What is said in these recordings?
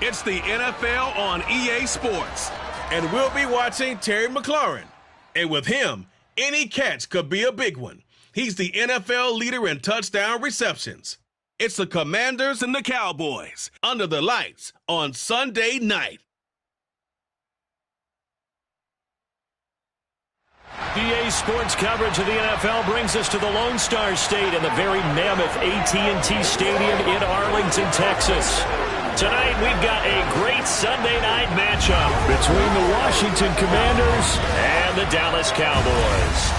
It's the NFL on EA Sports. And we'll be watching Terry McLaurin. And with him, any catch could be a big one. He's the NFL leader in touchdown receptions. It's the Commanders and the Cowboys under the lights on Sunday night. EA Sports coverage of the NFL brings us to the Lone Star State in the very mammoth AT&T Stadium in Arlington, Texas. Tonight, we've got a great Sunday night matchup between the Washington Commanders and the Dallas Cowboys.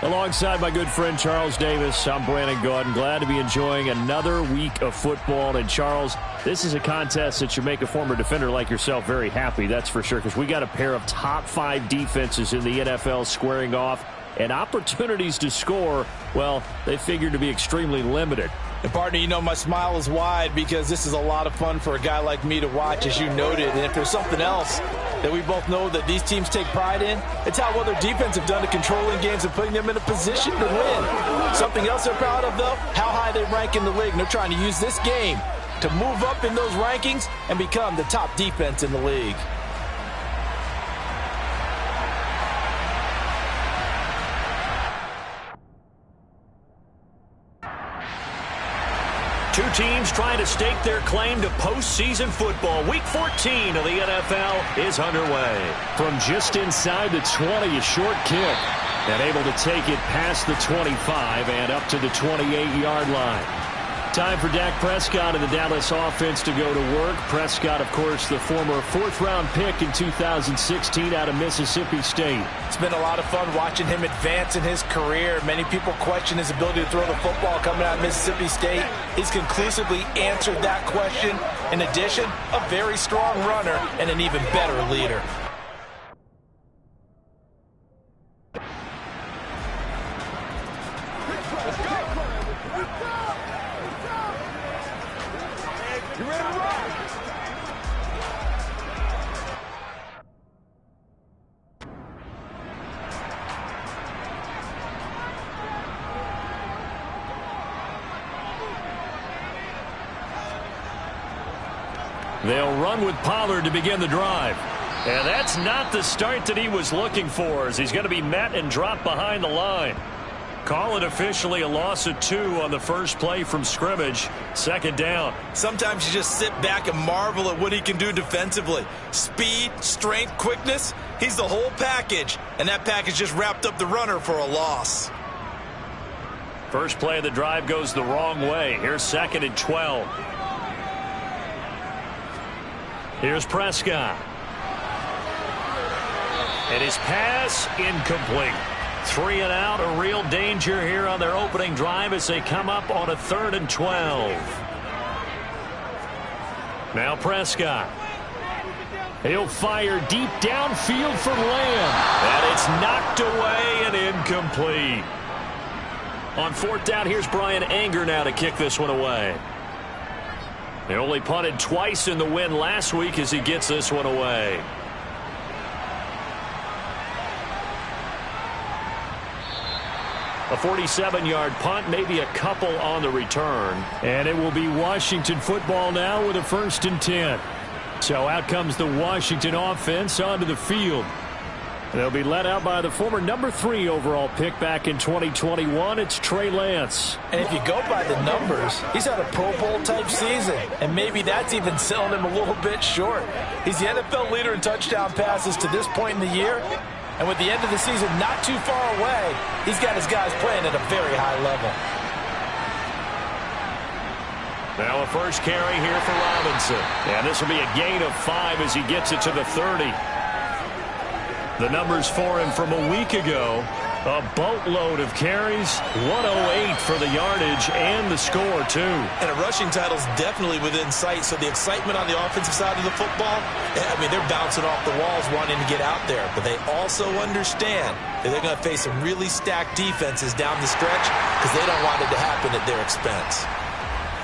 Alongside my good friend Charles Davis, I'm Brandon Gaudin. Glad to be enjoying another week of football. And Charles, this is a contest that should make a former defender like yourself very happy, that's for sure, because we got a pair of top 5 defenses in the NFL squaring off. And opportunities to score, well, they figure to be extremely limited. And partner, you know my smile is wide because this is a lot of fun for a guy like me to watch, as you noted. And if there's something else that we both know that these teams take pride in, it's how well their defense have done at controlling games and putting them in a position to win. Something else they're proud of, though, how high they rank in the league. And they're trying to use this game to move up in those rankings and become the top defense in the league. Two teams trying to stake their claim to postseason football. Week 14 of the NFL is underway. From just inside the 20, a short kick. And able to take it past the 25 and up to the 28-yard line. Time for Dak Prescott and the Dallas offense to go to work. Prescott, of course, the former 4th-round pick in 2016 out of Mississippi State. It's been a lot of fun watching him advance in his career. Many people question his ability to throw the football coming out of Mississippi State. He's conclusively answered that question. In addition, a very strong runner and an even better leader. They'll run with Pollard to begin the drive. And that's not the start that he was looking for, as he's going to be met and dropped behind the line. Call it officially a loss of 2 on the first play from scrimmage. 2nd down. Sometimes you just sit back and marvel at what he can do defensively. Speed, strength, quickness, he's the whole package. And that package just wrapped up the runner for a loss. First play of the drive goes the wrong way. Here's 2nd and 12. Here's Prescott. And his pass incomplete. 3 and out, a real danger here on their opening drive as they come up on a 3rd and 12. Now Prescott. He'll fire deep downfield for Lamb. And it's knocked away and incomplete. On 4th down, here's Brian Anger now to kick this one away. He only punted twice in the win last week as he gets this one away. A 47-yard punt, maybe a couple on the return. And it will be Washington football now with a 1st and 10. So out comes the Washington offense onto the field. They'll be led out by the former number 3 overall pick back in 2021. It's Trey Lance. And if you go by the numbers, he's had a Pro Bowl-type season. And maybe that's even selling him a little bit short. He's the NFL leader in touchdown passes to this point in the year. And with the end of the season not too far away, he's got his guys playing at a very high level. Now a first carry here for Robinson. And this will be a gain of 5 as he gets it to the 30. The numbers for him from a week ago, a boatload of carries, 108 for the yardage and the score, too. And a rushing title is definitely within sight, so the excitement on the offensive side of the football, I mean, they're bouncing off the walls wanting to get out there, but they also understand that they're going to face some really stacked defenses down the stretch because they don't want it to happen at their expense.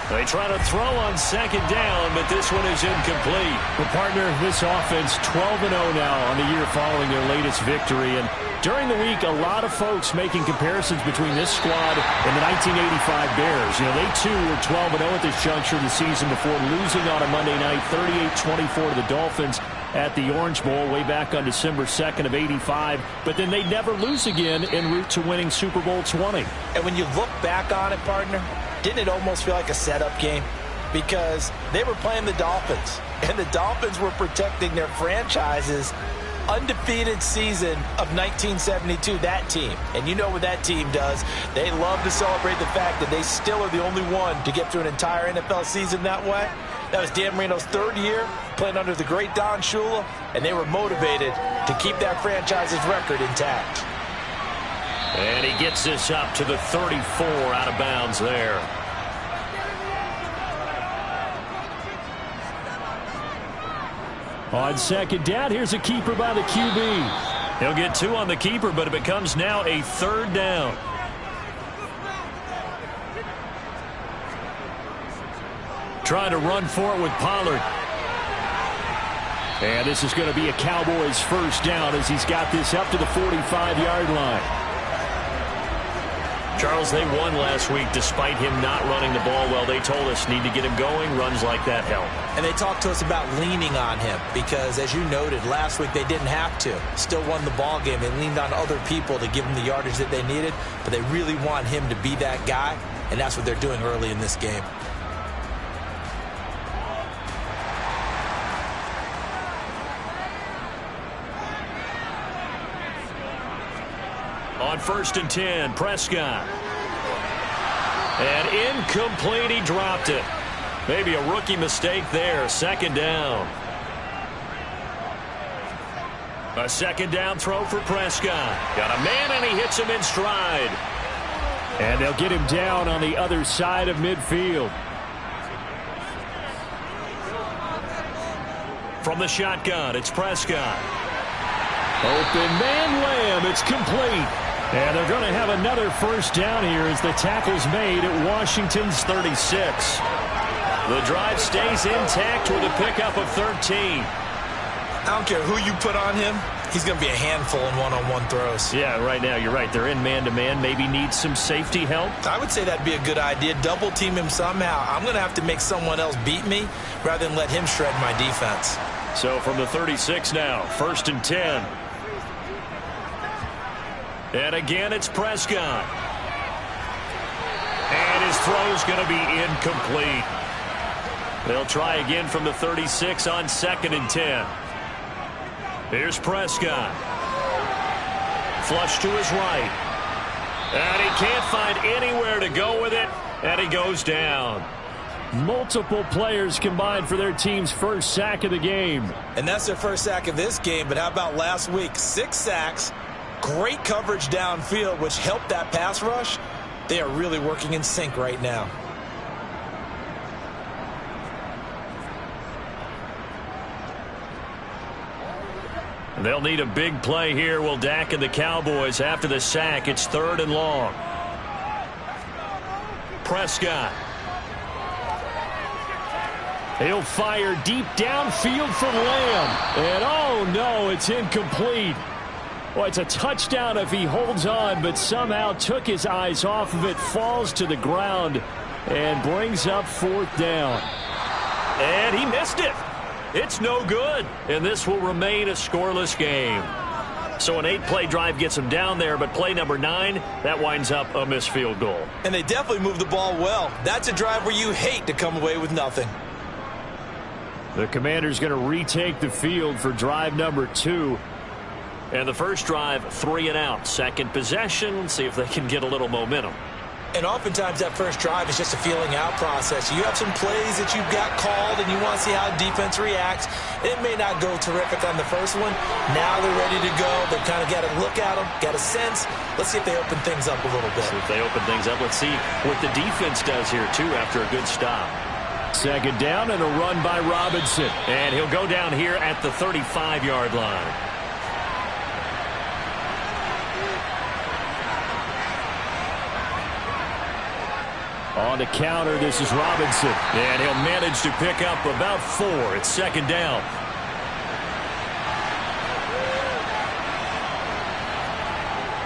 They try to throw on second down, but this one is incomplete. Well, partner, this offense 12-0 now on the year following their latest victory. And during the week, a lot of folks making comparisons between this squad and the 1985 Bears. You know, they too were 12-0 at this juncture of the season before losing on a Monday night 38-24 to the Dolphins at the Orange Bowl way back on December 2nd of 85. But then they'd never lose again en route to winning Super Bowl 20. And when you look back on it, partner, didn't it almost feel like a setup game? Because they were playing the Dolphins, and the Dolphins were protecting their franchise's undefeated season of 1972, that team. And you know what that team does. They love to celebrate the fact that they still are the only one to get through an entire NFL season that way. That was Dan Marino's third year playing under the great Don Shula, and they were motivated to keep that franchise's record intact. And he gets this up to the 34 out of bounds there. On second down, here's a keeper by the QB. He'll get 2 on the keeper, but it becomes now a third down. Trying to run for it with Pollard. And this is going to be a Cowboys first down as he's got this up to the 45-yard line. Charles, they won last week despite him not running the ball well. They told us need to get him going. Runs like that help. And they talked to us about leaning on him because, as you noted, last week they didn't have to. Still won the ball game. They leaned on other people to give them the yardage that they needed, but they really want him to be that guy, and that's what they're doing early in this game. On 1st and 10, Prescott. And incomplete, he dropped it. Maybe a rookie mistake there. Second down. A second down throw for Prescott. Got a man, and he hits him in stride. And they'll get him down on the other side of midfield. From the shotgun, it's Prescott. Open man, Lamb. It's complete. And they're going to have another first down here as the tackle's made at Washington's 36. The drive stays intact with a pickup of 13. I don't care who you put on him. He's going to be a handful in one-on-one throws. Yeah, right now, you're right. They're in man-to-man. Maybe need some safety help. I would say that'd be a good idea. Double team him somehow. I'm going to have to make someone else beat me rather than let him shred my defense. So from the 36 now, 1st and 10. And again, it's Prescott. And his throw's going to be incomplete. They'll try again from the 36 on 2nd and 10. Here's Prescott. Flush to his right. And he can't find anywhere to go with it. And he goes down. Multiple players combined for their team's first sack of the game. And that's their first sack of this game. But how about last week? 6 sacks. Great coverage downfield, which helped that pass rush. They are really working in sync right now. They'll need a big play here. Will Dak and the Cowboys after the sack. It's 3rd and long. Prescott. He'll fire deep downfield for Lamb. And oh no, it's incomplete. Well, it's a touchdown if he holds on, but somehow took his eyes off of it, falls to the ground, and brings up 4th down. And he missed it. It's no good, and this will remain a scoreless game. So an 8-play drive gets him down there, but play number 9, that winds up a missed field goal. And they definitely moved the ball well. That's a drive where you hate to come away with nothing. The Commander's going to retake the field for drive number 2. And the first drive, 3 and out. Second possession, see if they can get a little momentum. And oftentimes that first drive is just a feeling out process. You have some plays that you've got called and you want to see how defense reacts. It may not go terrific on the first one. Now they're ready to go. They've kind of got to look at them, got a sense. Let's see if they open things up a little bit. See if they open things up. Let's see what the defense does here, too, after a good stop. Second down and a run by Robinson. And he'll go down here at the 35-yard line. On the counter, this is Robinson. And he'll manage to pick up about 4. It's second down.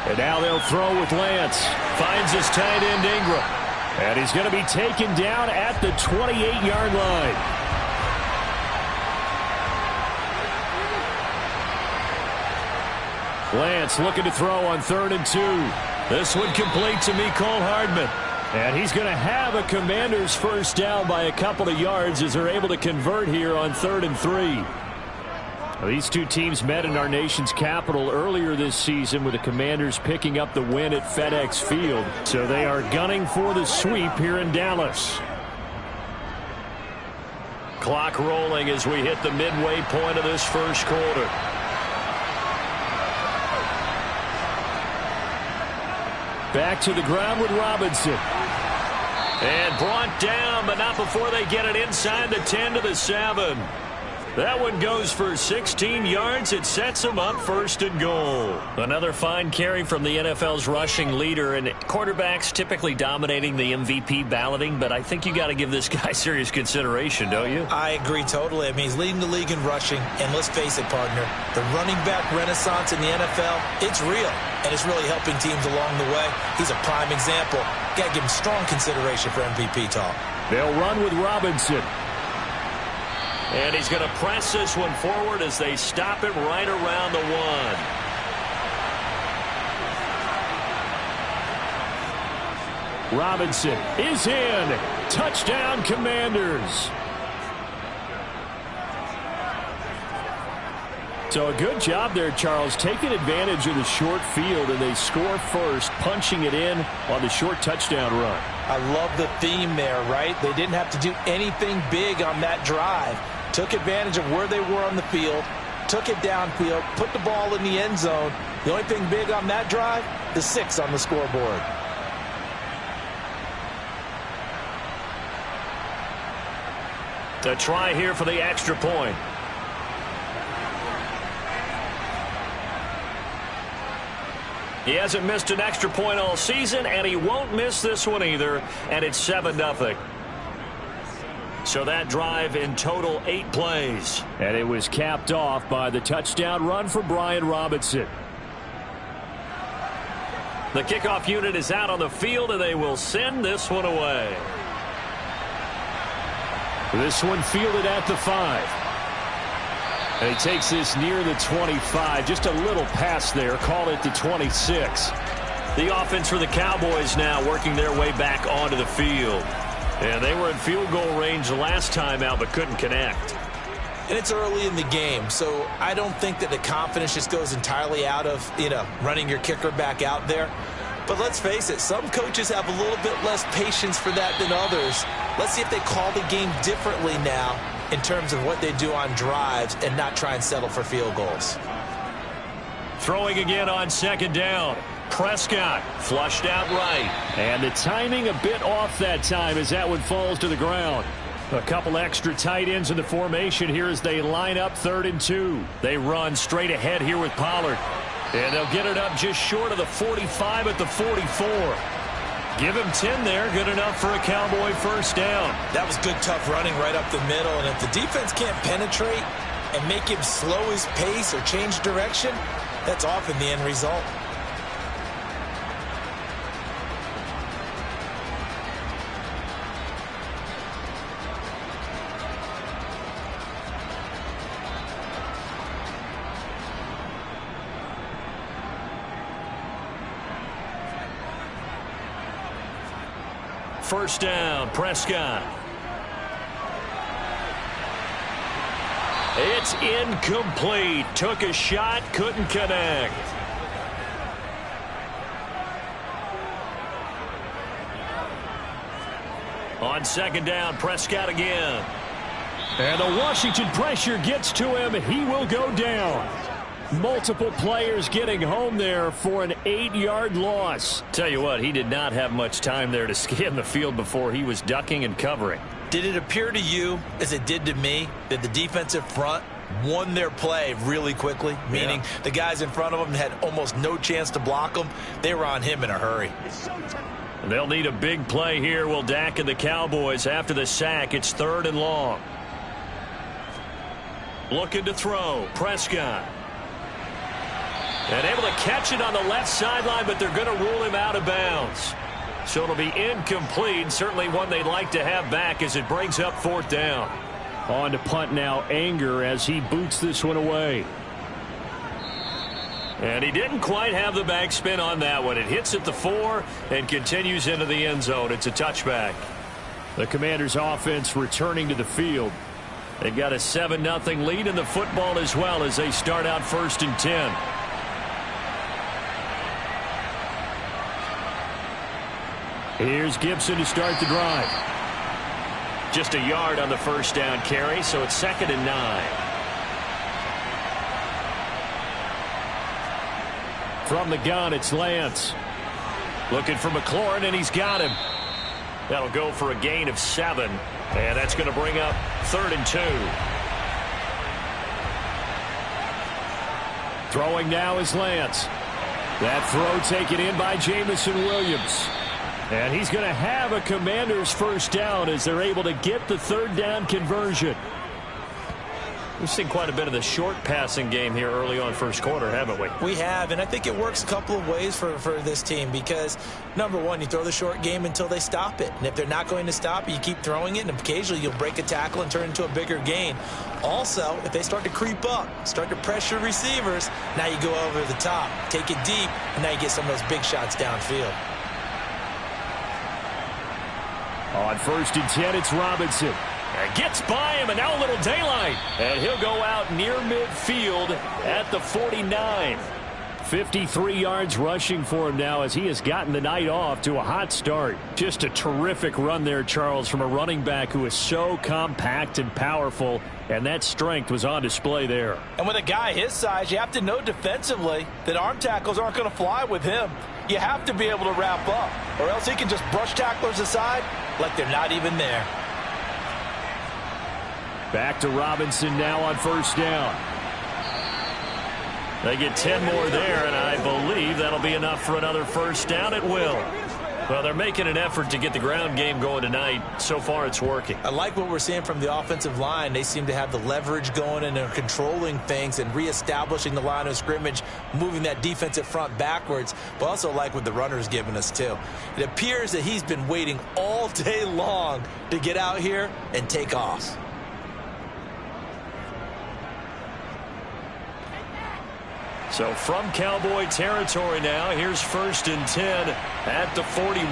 And now they'll throw with Lance. Finds his tight end Ingram. And he's going to be taken down at the 28-yard line. Lance looking to throw on 3rd and 2. This one complete to Mecole Hardman. And he's going to have a Commanders first down by a couple of yards as they're able to convert here on 3rd and 3. Well, these two teams met in our nation's capital earlier this season with the Commanders picking up the win at FedEx Field. So they are gunning for the sweep here in Dallas. Clock rolling as we hit the midway point of this first quarter. Back to the ground with Robinson. And brought down, but not before they get it inside the 10 to the 7. That one goes for 16 yards. It sets them up 1st and goal. Another fine carry from the NFL's rushing leader, and quarterbacks typically dominating the MVP balloting, but I think you got to give this guy serious consideration, don't you? I agree totally. I mean, he's leading the league in rushing, and let's face it, partner, the running back renaissance in the NFL, it's real, and it's really helping teams along the way. He's a prime example. Got to give him strong consideration for MVP talk. They'll run with Robinson. And he's going to press this one forward as they stop him right around the 1. Robinson is in. Touchdown, Commanders. So a good job there, Charles, taking advantage of the short field, and they score first, punching it in on the short touchdown run. I love the theme there, right? They didn't have to do anything big on that drive. Took advantage of where they were on the field, took it downfield, put the ball in the end zone. The only thing big on that drive, the 6 on the scoreboard. To try here for the extra point. He hasn't missed an extra point all season, and he won't miss this one either, and it's 7-0. So that drive in total 8 plays. And it was capped off by the touchdown run for Brian Robinson. The kickoff unit is out on the field, and they will send this one away. This one fielded at the 5. And he takes this near the 25. Just a little pass there. Call it the 26. The offense for the Cowboys now working their way back onto the field. And they were in field goal range last time out, but couldn't connect. And it's early in the game, so I don't think that the confidence just goes entirely out of, running your kicker back out there. But let's face it, some coaches have a little bit less patience for that than others. Let's see if they call the game differently now in terms of what they do on drives and not try and settle for field goals. Throwing again on 2nd down. Prescott flushed out right. And the timing a bit off that time as that one falls to the ground. A couple extra tight ends in the formation here as they line up 3rd and 2. They run straight ahead here with Pollard. And they'll get it up just short of the 45 at the 44. Give him 10 there. Good enough for a Cowboy first down. That was good, tough running right up the middle. And if the defense can't penetrate and make him slow his pace or change direction, that's often the end result. First down, Prescott. It's incomplete. Took a shot, couldn't connect. On 2nd down, Prescott again. And the Washington pressure gets to him. He will go down. Multiple players getting home there for an 8-yard loss. Tell you what, he did not have much time there to scan the field before he was ducking and covering. Did it appear to you, as it did to me, that the defensive front won their play really quickly? Meaning the guys in front of them had almost no chance to block them. They were on him in a hurry. They'll need a big play here. Will Dak and the Cowboys after the sack. It's 3rd and long. Looking to throw. Prescott. And able to catch it on the left sideline, but they're going to rule him out of bounds. So it'll be incomplete. Certainly one they'd like to have back as it brings up 4th down. On to punt now, Anger, as he boots this one away. And he didn't quite have the backspin on that one. It hits at the 4 and continues into the end zone. It's a touchback. The Commanders' offense returning to the field. They've got a 7-0 lead in the football as well as they start out 1st and 10. Here's Gibson to start the drive. Just a yard on the 1st down carry, so it's 2nd and 9. From the gun, it's Lance. Looking for McLaurin, and he's got him. That'll go for a gain of 7, and that's going to bring up 3rd and 2. Throwing now is Lance. That throw taken in by Jamison Williams. And he's going to have a Commanders 1st down as they're able to get the 3rd down conversion. We've seen quite a bit of the short passing game here early on 1st quarter, haven't we? We have, and I think it works a couple of ways for this team because, number one, you throw the short game until they stop it. And if they're not going to stop it, you keep throwing it, and occasionally you'll break a tackle and turn it into a bigger gain. Also, if they start to creep up, start to pressure receivers, now you go over the top, take it deep, and now you get some of those big shots downfield. On 1st and 10, it's Robinson. And gets by him, and now a little daylight. And he'll go out near midfield at the 49. 53 yards rushing for him now as he has gotten the night off to a hot start. Just a terrific run there, Charles, from a running back who is so compact and powerful, and that strength was on display there. And with a guy his size, you have to know defensively that arm tackles aren't going to fly with him. You have to be able to wrap up, or else he can just brush tacklers aside like they're not even there. Back to Robinson now on 1st down. They get 10 more there, and I believe that'll be enough for another 1st down. It will. Well, they're making an effort to get the ground game going tonight. So far, it's working. I like what we're seeing from the offensive line. They seem to have the leverage going and they're controlling things and reestablishing the line of scrimmage, moving that defensive front backwards, but also like what the runner's giving us, too. It appears that he's been waiting all day long to get out here and take off. So from Cowboy territory now, here's 1st and 10 at the 41.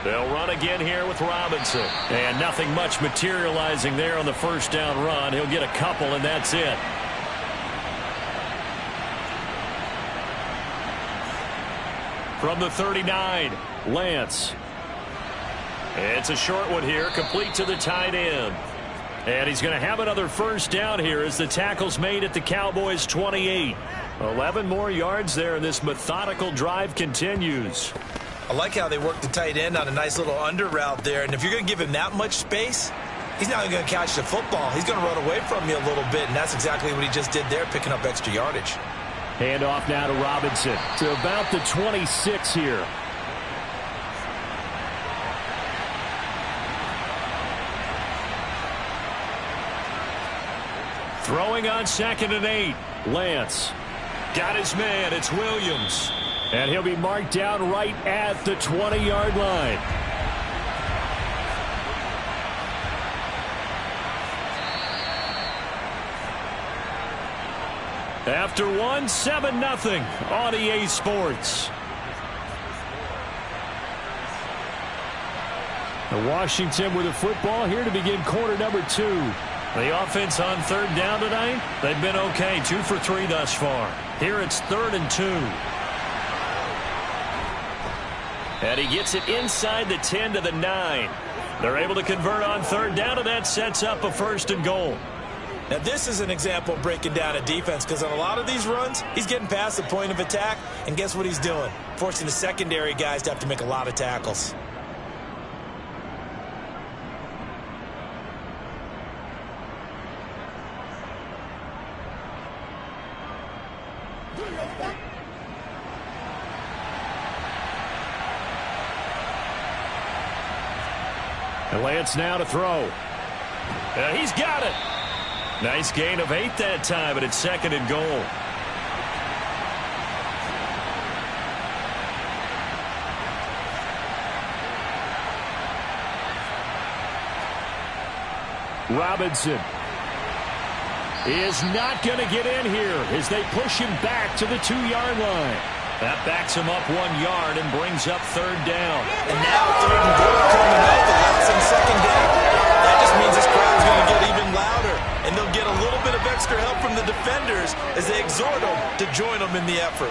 They'll run again here with Robinson. And nothing much materializing there on the 1st down run. He'll get a couple, and that's it. From the 39, Lance. It's a short one here, complete to the tight end. And he's going to have another 1st down here as the tackle's made at the Cowboys' 28. 11 more yards there, and this methodical drive continues. I like how they work the tight end on a nice little under route there. And if you're going to give him that much space, he's not going to catch the football. He's going to run away from you a little bit, and that's exactly what he just did there, picking up extra yardage. Hand off now to Robinson to about the 26 here. Throwing on 2nd and 8. Lance. Got his man. It's Williams. And he'll be marked down right at the 20-yard line. After one, 7-0 on EA Sports. Washington with the football here to begin quarter number 2. The offense on 3rd down tonight, they've been okay. 2 for 3 thus far. Here it's 3rd and 2. And he gets it inside the 10 to the 9. They're able to convert on 3rd down, and that sets up a 1st and goal. Now, this is an example of breaking down a defense because on a lot of these runs, he's getting past the point of attack, and guess what he's doing? Forcing the secondary guys to have to make a lot of tackles. And Lance now to throw. He's got it. Nice gain of 8 that time, but it's 2nd and goal. Robinson is not going to get in here as they push him back to the 2-yard line. That backs him up 1 yard and brings up 3rd down. And now 3rd and goal coming up, the last and 2nd down. That just means this crowd's going to get even louder, and they'll get a little bit of extra help from the defenders as they exhort them to join them in the effort.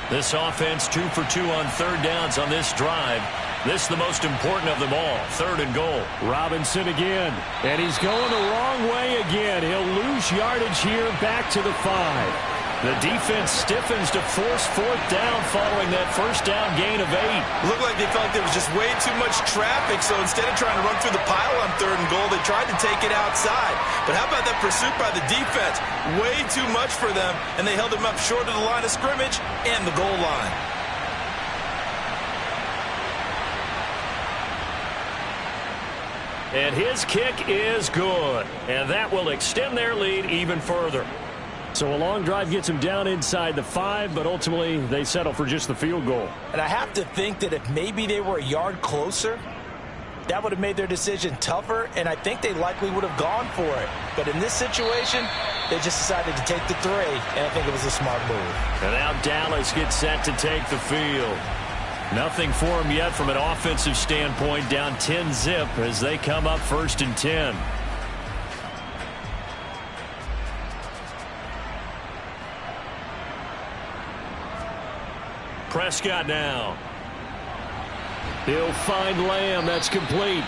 This offense 2 for 2 on 3rd downs on this drive. This is the most important of them all, 3rd and goal. Robinson again, and he's going the wrong way again. He'll lose yardage here back to the 5. The defense stiffens to force 4th down following that 1st down gain of 8. Looked like they felt there was just way too much traffic, so instead of trying to run through the pile on 3rd and goal, they tried to take it outside. But how about that pursuit by the defense? Way too much for them, and they held them up short of the line of scrimmage and the goal line. And his kick is good. And that will extend their lead even further. So a long drive gets them down inside the 5, but ultimately they settle for just the field goal. And I have to think that if maybe they were a yard closer, that would have made their decision tougher, and I think they likely would have gone for it. But in this situation, they just decided to take the 3, and I think it was a smart move. And now Dallas gets set to take the field. Nothing for them yet from an offensive standpoint, down 10-zip as they come up 1st and 10. Prescott now. He'll find Lamb. That's complete.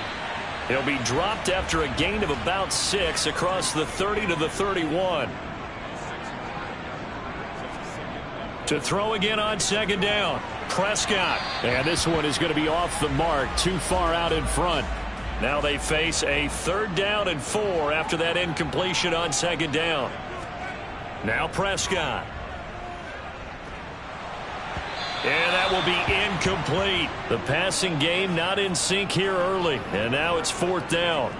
He'll be dropped after a gain of about 6 across the 30 to the 31. To throw again on 2nd down. Prescott. And this one is going to be off the mark, too far out in front. Now they face a 3rd down and 4 after that incompletion on 2nd down. Now Prescott. And that will be incomplete. The passing game not in sync here early. And now it's 4th down.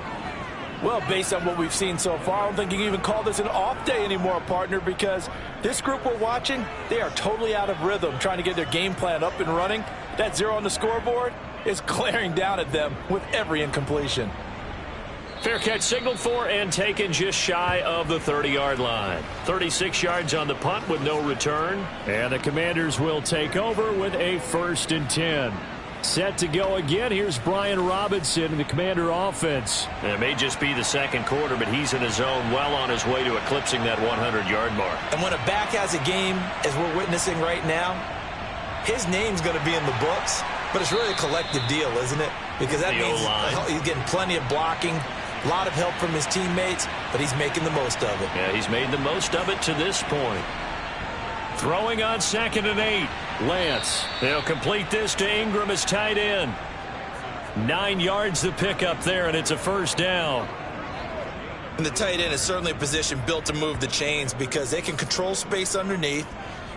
Well, based on what we've seen so far, I don't think you can even call this an off day anymore, partner, because this group we're watching, they are totally out of rhythm, trying to get their game plan up and running. That 0 on the scoreboard is glaring down at them with every incompletion. Fair catch signaled for and taken just shy of the 30-yard line. 36 yards on the punt with no return. And the Commanders will take over with a 1st and 10. Set to go again. Here's Brian Robinson in the Commander offense. And it may just be the 2nd quarter, but he's in his zone, well on his way to eclipsing that 100-yard mark. And when a back has a game, as we're witnessing right now, his name's going to be in the books, but it's really a collective deal, isn't it? Because that means he's getting plenty of blocking, a lot of help from his teammates, but he's making the most of it. Yeah, he's made the most of it to this point. Throwing on 2nd and 8. Lance. They'll complete this to Ingram as tight end. 9 yards the pickup there, and it's a 1st down. And the tight end is certainly a position built to move the chains because they can control space underneath.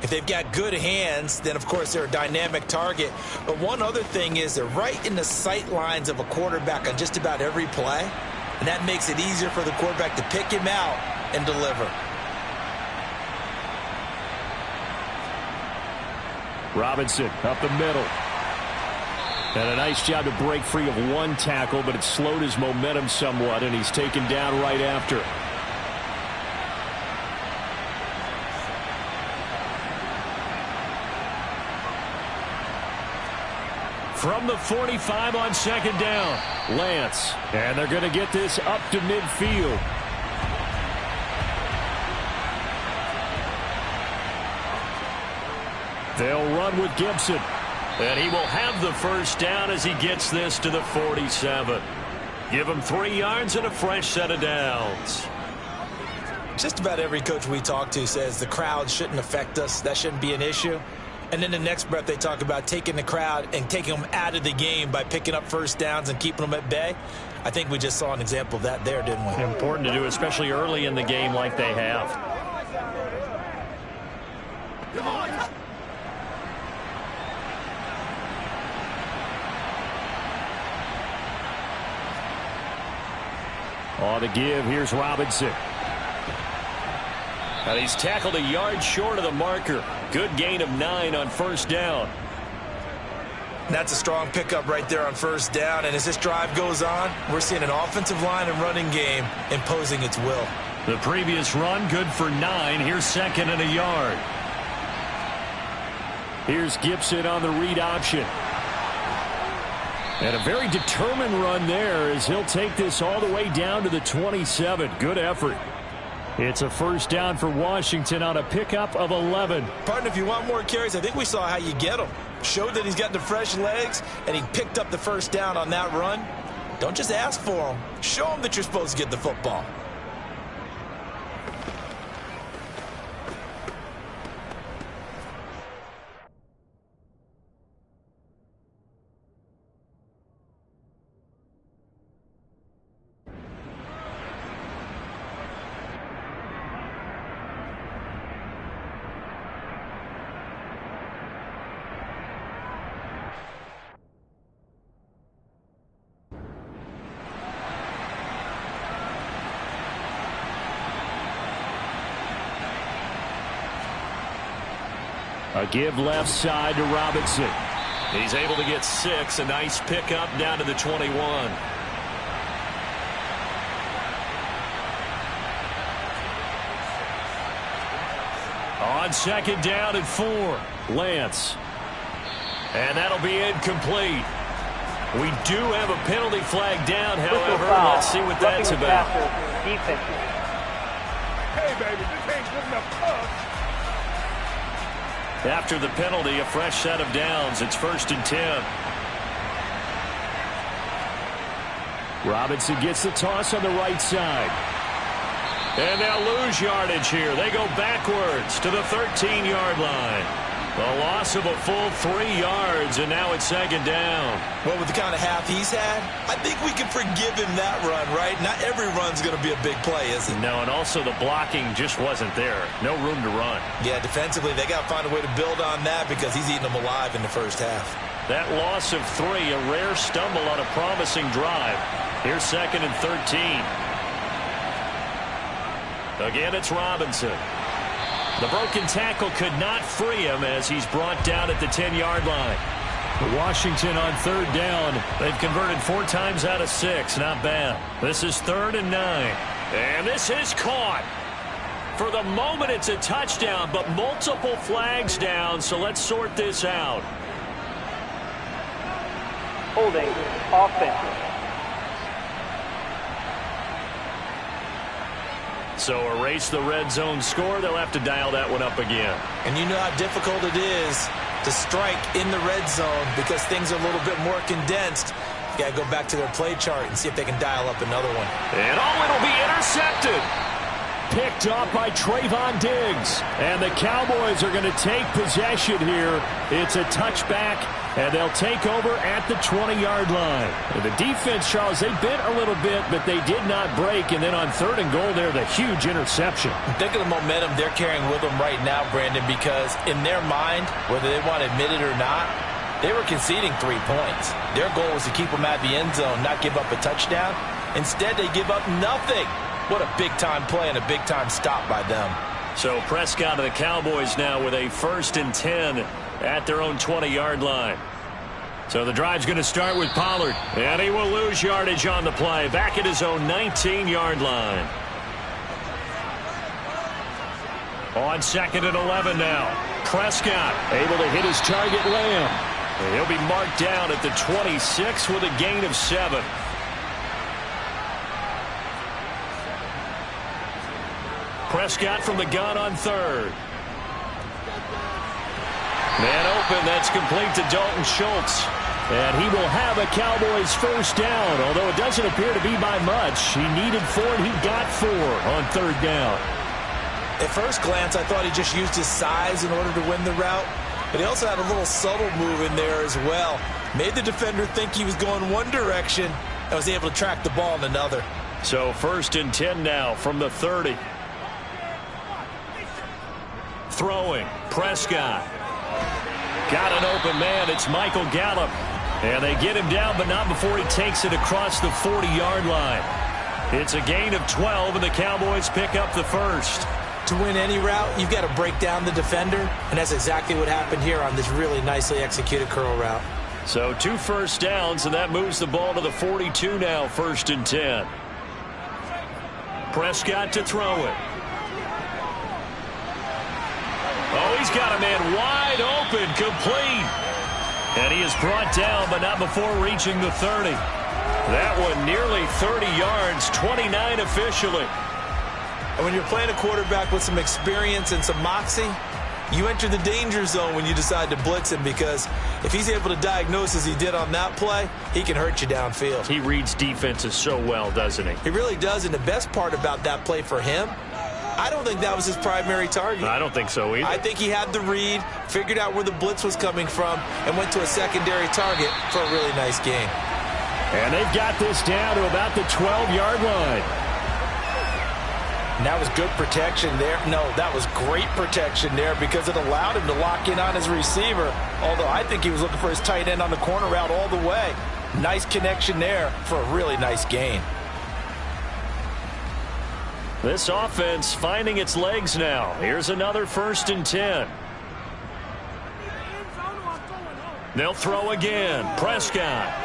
If they've got good hands, then, of course, they're a dynamic target. But one other thing is they're right in the sight lines of a quarterback on just about every play. And that makes it easier for the quarterback to pick him out and deliver. Robinson up the middle. And a nice job to break free of 1 tackle, but it slowed his momentum somewhat, and he's taken down right after. From the 45 on 2nd down. Lance. And they're going to get this up to midfield. They'll run with Gibson. And he will have the 1st down as he gets this to the 47. Give him 3 yards and a fresh set of downs. Just about every coach we talk to says the crowd shouldn't affect us. That shouldn't be an issue. And then the next breath they talk about taking the crowd and taking them out of the game by picking up 1st downs and keeping them at bay. I think we just saw an example of that there, didn't we? Important to do, especially early in the game like they have. On the give, here's Robinson. And he's tackled a yard short of the marker. Good gain of 9 on first down. That's a strong pickup right there on first down. And as this drive goes on, we're seeing an offensive line and running game imposing its will. The previous run, good for 9. Here's second and a yard. Here's Gibson on the read option. And a very determined run there as he'll take this all the way down to the 27. Good effort. It's a first down for Washington on a pickup of 11. Partner, if you want more carries, I think we saw how you get them. Showed that he's got the fresh legs, and he picked up the first down on that run. Don't just ask for them. Show them that you're supposed to get the football. A give left side to Robinson. He's able to get 6. A nice pickup down to the 21. On second down and 4. Lance. And that'll be incomplete. We do have a penalty flag down, however. Let's see what that's about. Hey, baby, this ain't good enough puff. After the penalty, a fresh set of downs. It's first and 10. Robinson gets the toss on the right side. And they'll lose yardage here. They go backwards to the 13-yard line. The loss of a full 3 yards, and now it's second down. Well, with the kind of half he's had, I think we can forgive him that run, right? Not every run's going to be a big play, is it? No, and also the blocking just wasn't there. No room to run. Yeah, defensively, they got to find a way to build on that because he's eating them alive in the first half. That loss of 3, a rare stumble on a promising drive. Here's second and 13. Again, it's Robinson. The broken tackle could not free him as he's brought down at the 10-yard line. Washington on third down. They've converted 4 times out of 6. Not bad. This is 3rd and 9. And this is caught. For the moment, it's a touchdown, but multiple flags down, so let's sort this out. Holding offense. So erase the red zone score. They'll have to dial that one up again. And you know how difficult it is to strike in the red zone because things are a little bit more condensed. You got to go back to their play chart and see if they can dial up another one. And it'll be intercepted. Picked off by Trayvon Diggs. And the Cowboys are going to take possession here. It's a touchback, and they'll take over at the 20-yard line. And the defense, Charles, they bit a little bit, but they did not break. And then on 3rd and goal there, the huge interception. Think of the momentum they're carrying with them right now, Brandon, because in their mind, whether they want to admit it or not, they were conceding 3 points. Their goal was to keep them at the end zone, not give up a touchdown. Instead, they give up nothing. What a big-time play and a big-time stop by them. So Prescott and the Cowboys now with a 1st and 10 at their own 20-yard line. So the drive's going to start with Pollard. And he will lose yardage on the play. Back at his own 19-yard line. On 2nd and 11 now. Prescott able to hit his target, Lamb. And he'll be marked down at the 26 with a gain of 7. Prescott from the gun on 3rd. Man open, that's complete to Dalton Schultz. And he will have a Cowboys first down, although it doesn't appear to be by much. He needed 4, and he got 4 on 3rd down. At first glance, I thought he just used his size in order to win the route, but he also had a little subtle move in there as well. Made the defender think he was going one direction and was able to track the ball in another. So 1st and 10 now from the 30. Throwing, Prescott. Got an open man, it's Michael Gallup. And they get him down, but not before he takes it across the 40-yard line. It's a gain of 12, and the Cowboys pick up the first. To win any route, you've got to break down the defender, and that's exactly what happened here on this really nicely executed curl route. So 2 first downs, and that moves the ball to the 42 now, 1st and 10. Prescott to throw it. Oh, he's got a man wide open, complete. And he is brought down, but not before reaching the 30. That one nearly 30 yards, 29 officially. And when you're playing a quarterback with some experience and some moxie, you enter the danger zone when you decide to blitz him, because if he's able to diagnose as he did on that play, he can hurt you downfield. He reads defenses so well, doesn't he? He really does, and the best part about that play for him, I don't think that was his primary target. I don't think so either. I think he had the read, figured out where the blitz was coming from, and went to a secondary target for a really nice gain. And they've got this down to about the 12-yard line. And that was good protection there. No, that was great protection there because it allowed him to lock in on his receiver. Although I think he was looking for his tight end on the corner route all the way. Nice connection there for a really nice gain. This offense finding its legs now. Here's another 1st and 10. They'll throw again. Prescott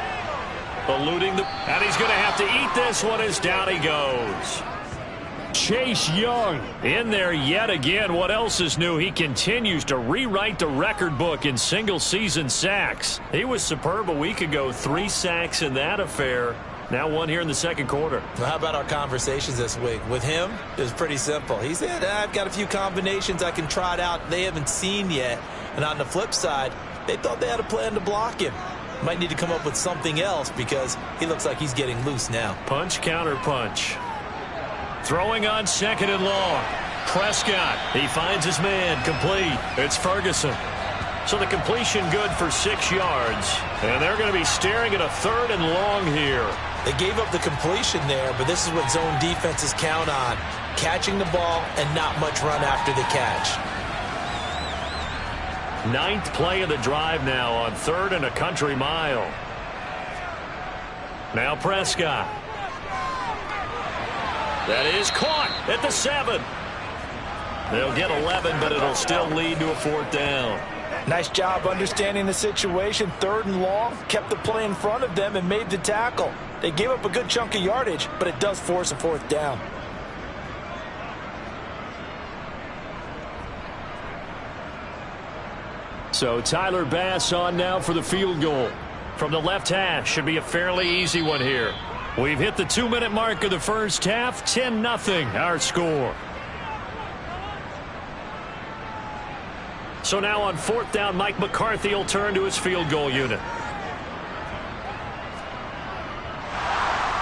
eluding the... And he's going to have to eat this one as down he goes. Chase Young in there yet again. What else is new? He continues to rewrite the record book in single-season sacks. He was superb a week ago. 3 sacks in that affair. Now 1 here in the 2nd quarter. Well, how about our conversations this week? With him, it was pretty simple. He said, I've got a few combinations I can trot out they haven't seen yet. And on the flip side, they thought they had a plan to block him. Might need to come up with something else because he looks like he's getting loose now. Punch, counter punch. Throwing on 2nd and long. Prescott, he finds his man, complete. It's Ferguson. So the completion good for 6 yards. And they're going to be staring at a 3rd and long here. They gave up the completion there, but this is what zone defenses count on. Catching the ball and not much run after the catch. 9th play of the drive now on 3rd and a country mile. Now Prescott. That is caught at the 7. They'll get 11, but it'll still lead to a 4th down. Nice job understanding the situation. 3rd and long, kept the play in front of them and made the tackle. They gave up a good chunk of yardage, but it does force a 4th down. So Tyler Bass on now for the field goal. From the left hash, should be a fairly easy one here. We've hit the 2-minute mark of the first half. 10-0 our score. So now on 4th down, Mike McCarthy will turn to his field goal unit.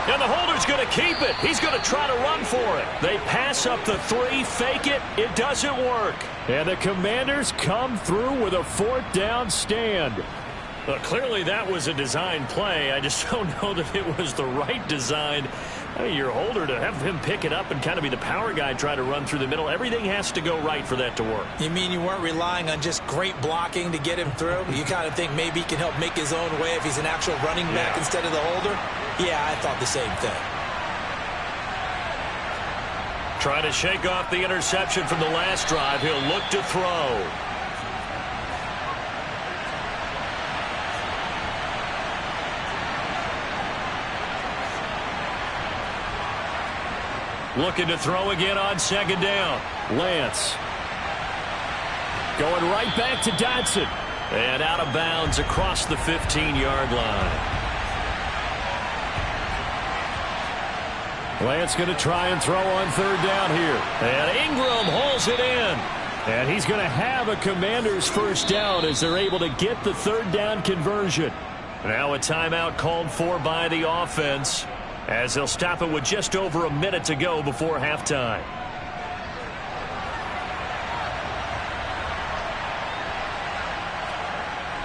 And the holder's going to keep it. He's going to try to run for it. They pass up the 3, fake it. It doesn't work. And the Commanders come through with a 4th down stand. Well, clearly that was a design play. I just don't know that it was the right design. I mean, your holder to have him pick it up and kind of be the power guy try to run through the middle. Everything has to go right for that to work. You mean you weren't relying on just great blocking to get him through? You kind of think maybe he can help make his own way if he's an actual running back instead of the holder? Yeah, I thought the same thing. Trying to shake off the interception from the last drive. He'll look to throw. Looking to throw again on 2nd down. Lance. Going right back to Dotson. And out of bounds across the 15-yard line. Lance going to try and throw on 3rd down here. And Ingram holds it in. And he's going to have a Commanders 1st down as they're able to get the 3rd down conversion. Now a timeout called for by the offense, as they'll stop it with just over a minute to go before halftime.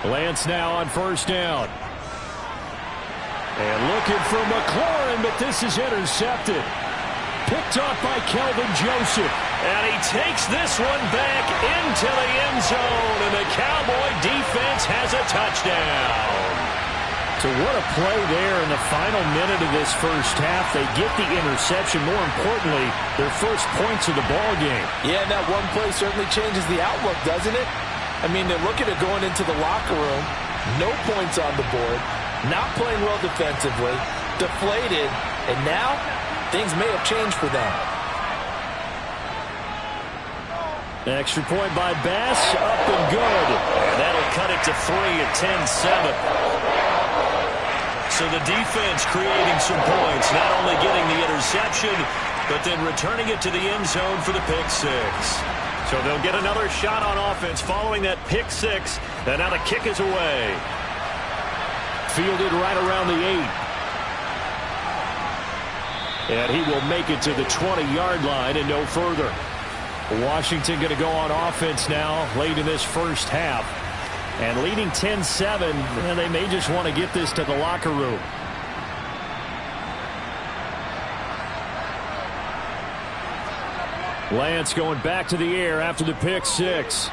Lance now on 1st down. And looking for McLaurin, but this is intercepted. Picked off by Kelvin Joseph. And he takes this one back into the end zone, and the Cowboy defense has a touchdown. So what a play there in the final minute of this first half. They get the interception. More importantly, their first points of the ball game. Yeah, and that one play certainly changes the outlook, doesn't it? I mean, they're looking at going into the locker room, no points on the board, not playing well defensively, deflated, and now things may have changed for them. Extra point by Bass, up and good. And that'll cut it to 3 at 10-7. So the defense creating some points, not only getting the interception, but then returning it to the end zone for the pick six. So they'll get another shot on offense following that pick six. And now the kick is away. Fielded right around the 8. And he will make it to the 20-yard line and no further. Washington going to go on offense now late in this first half. And leading 10-7, and they may just want to get this to the locker room. Lance going back to the air after the pick six.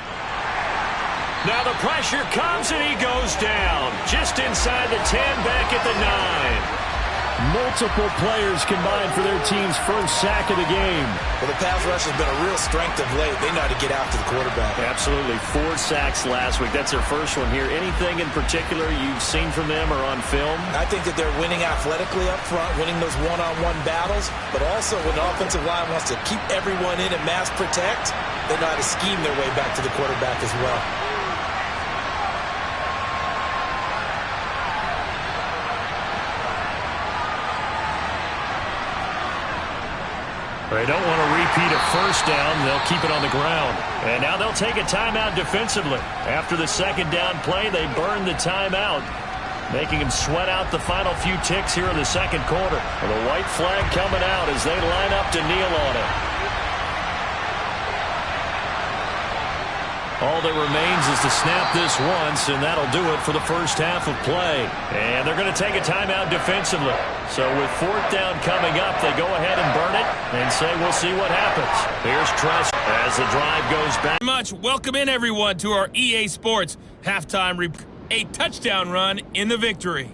Now the pressure comes and he goes down. Just inside the 10, back at the 9. Multiple players combined for their team's first sack of the game. Well, the pass rush has been a real strength of late. They know how to get after the quarterback. Absolutely. 4 sacks last week. That's their first one here. Anything in particular you've seen from them or on film? I think that they're winning athletically up front, winning those one-on-one battles, but also when the offensive line wants to keep everyone in and mass protect, they know how to scheme their way back to the quarterback as well. They don't want to repeat a first down. They'll keep it on the ground. And now they'll take a timeout defensively. After the second down play, they burn the timeout, making them sweat out the final few ticks here in the second quarter. And the white flag coming out as they line up to kneel on it. All that remains is to snap this once, and that'll do it for the first half of play. And they're going to take a timeout defensively. So with fourth down coming up, they go ahead and burn it and say we'll see what happens. Here's Trust as the drive goes back. Welcome in, everyone, to our EA Sports halftime a touchdown run in the victory.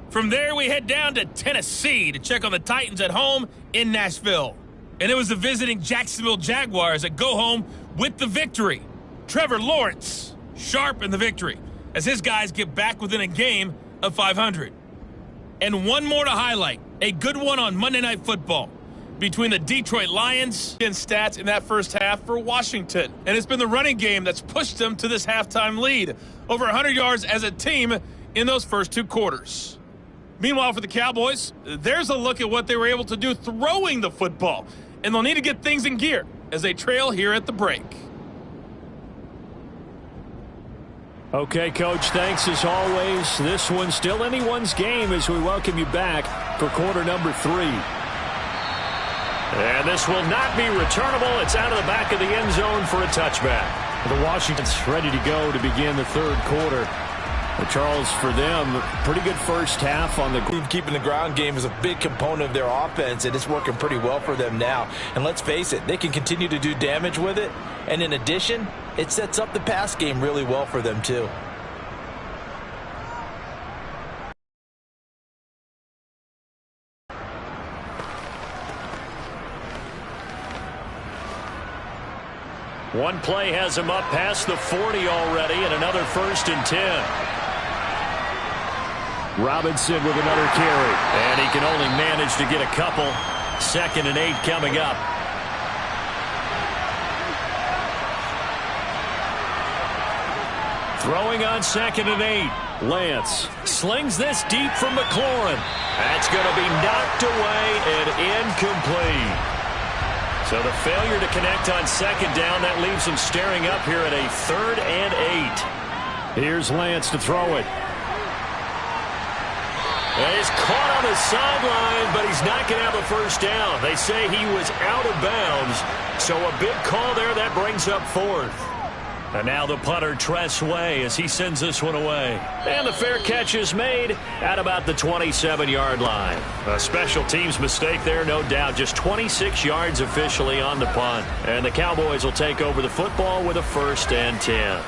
From there, we head down to Tennessee to check on the Titans at home in Nashville. And it was the visiting Jacksonville Jaguars that go home with the victory. Trevor Lawrence, sharp in the victory, as his guys get back within a game of 500. And one more to highlight, a good one on Monday Night Football between the Detroit Lions and stats in that first half for Washington. And it's been the running game that's pushed them to this halftime lead. Over 100 yards as a team in those first 2 quarters. Meanwhile, for the Cowboys, there's a look at what they were able to do throwing the football. And they'll need to get things in gear as they trail here at the break. Okay, Coach, thanks as always. This one's still anyone's game as we welcome you back for quarter number 3. And this will not be returnable. It's out of the back of the end zone for a touchback. The Washington's ready to go to begin the third quarter. But Charles, for them, pretty good first half on the ground. Keeping the ground game is a big component of their offense, and it's working pretty well for them now. And let's face it, they can continue to do damage with it. And in addition, it sets up the pass game really well for them, too. One play has him up past the 40 already, and another 1st and 10. Robinson with another carry. And he can only manage to get a couple. 2nd and 8 coming up. Throwing on 2nd and 8. Lance slings this deep from McLaurin. That's going to be knocked away and incomplete. So the failure to connect on 2nd down, that leaves them staring up here at a 3rd and 8. Here's Lance to throw it. He's caught on the sideline, but he's not going to have a first down. They say he was out of bounds, so a big call there that brings up 4th. And now the punter, Tress Way, as he sends this one away. And the fair catch is made at about the 27-yard line. A special teams mistake there, no doubt. Just 26 yards officially on the punt. And the Cowboys will take over the football with a 1st and 10.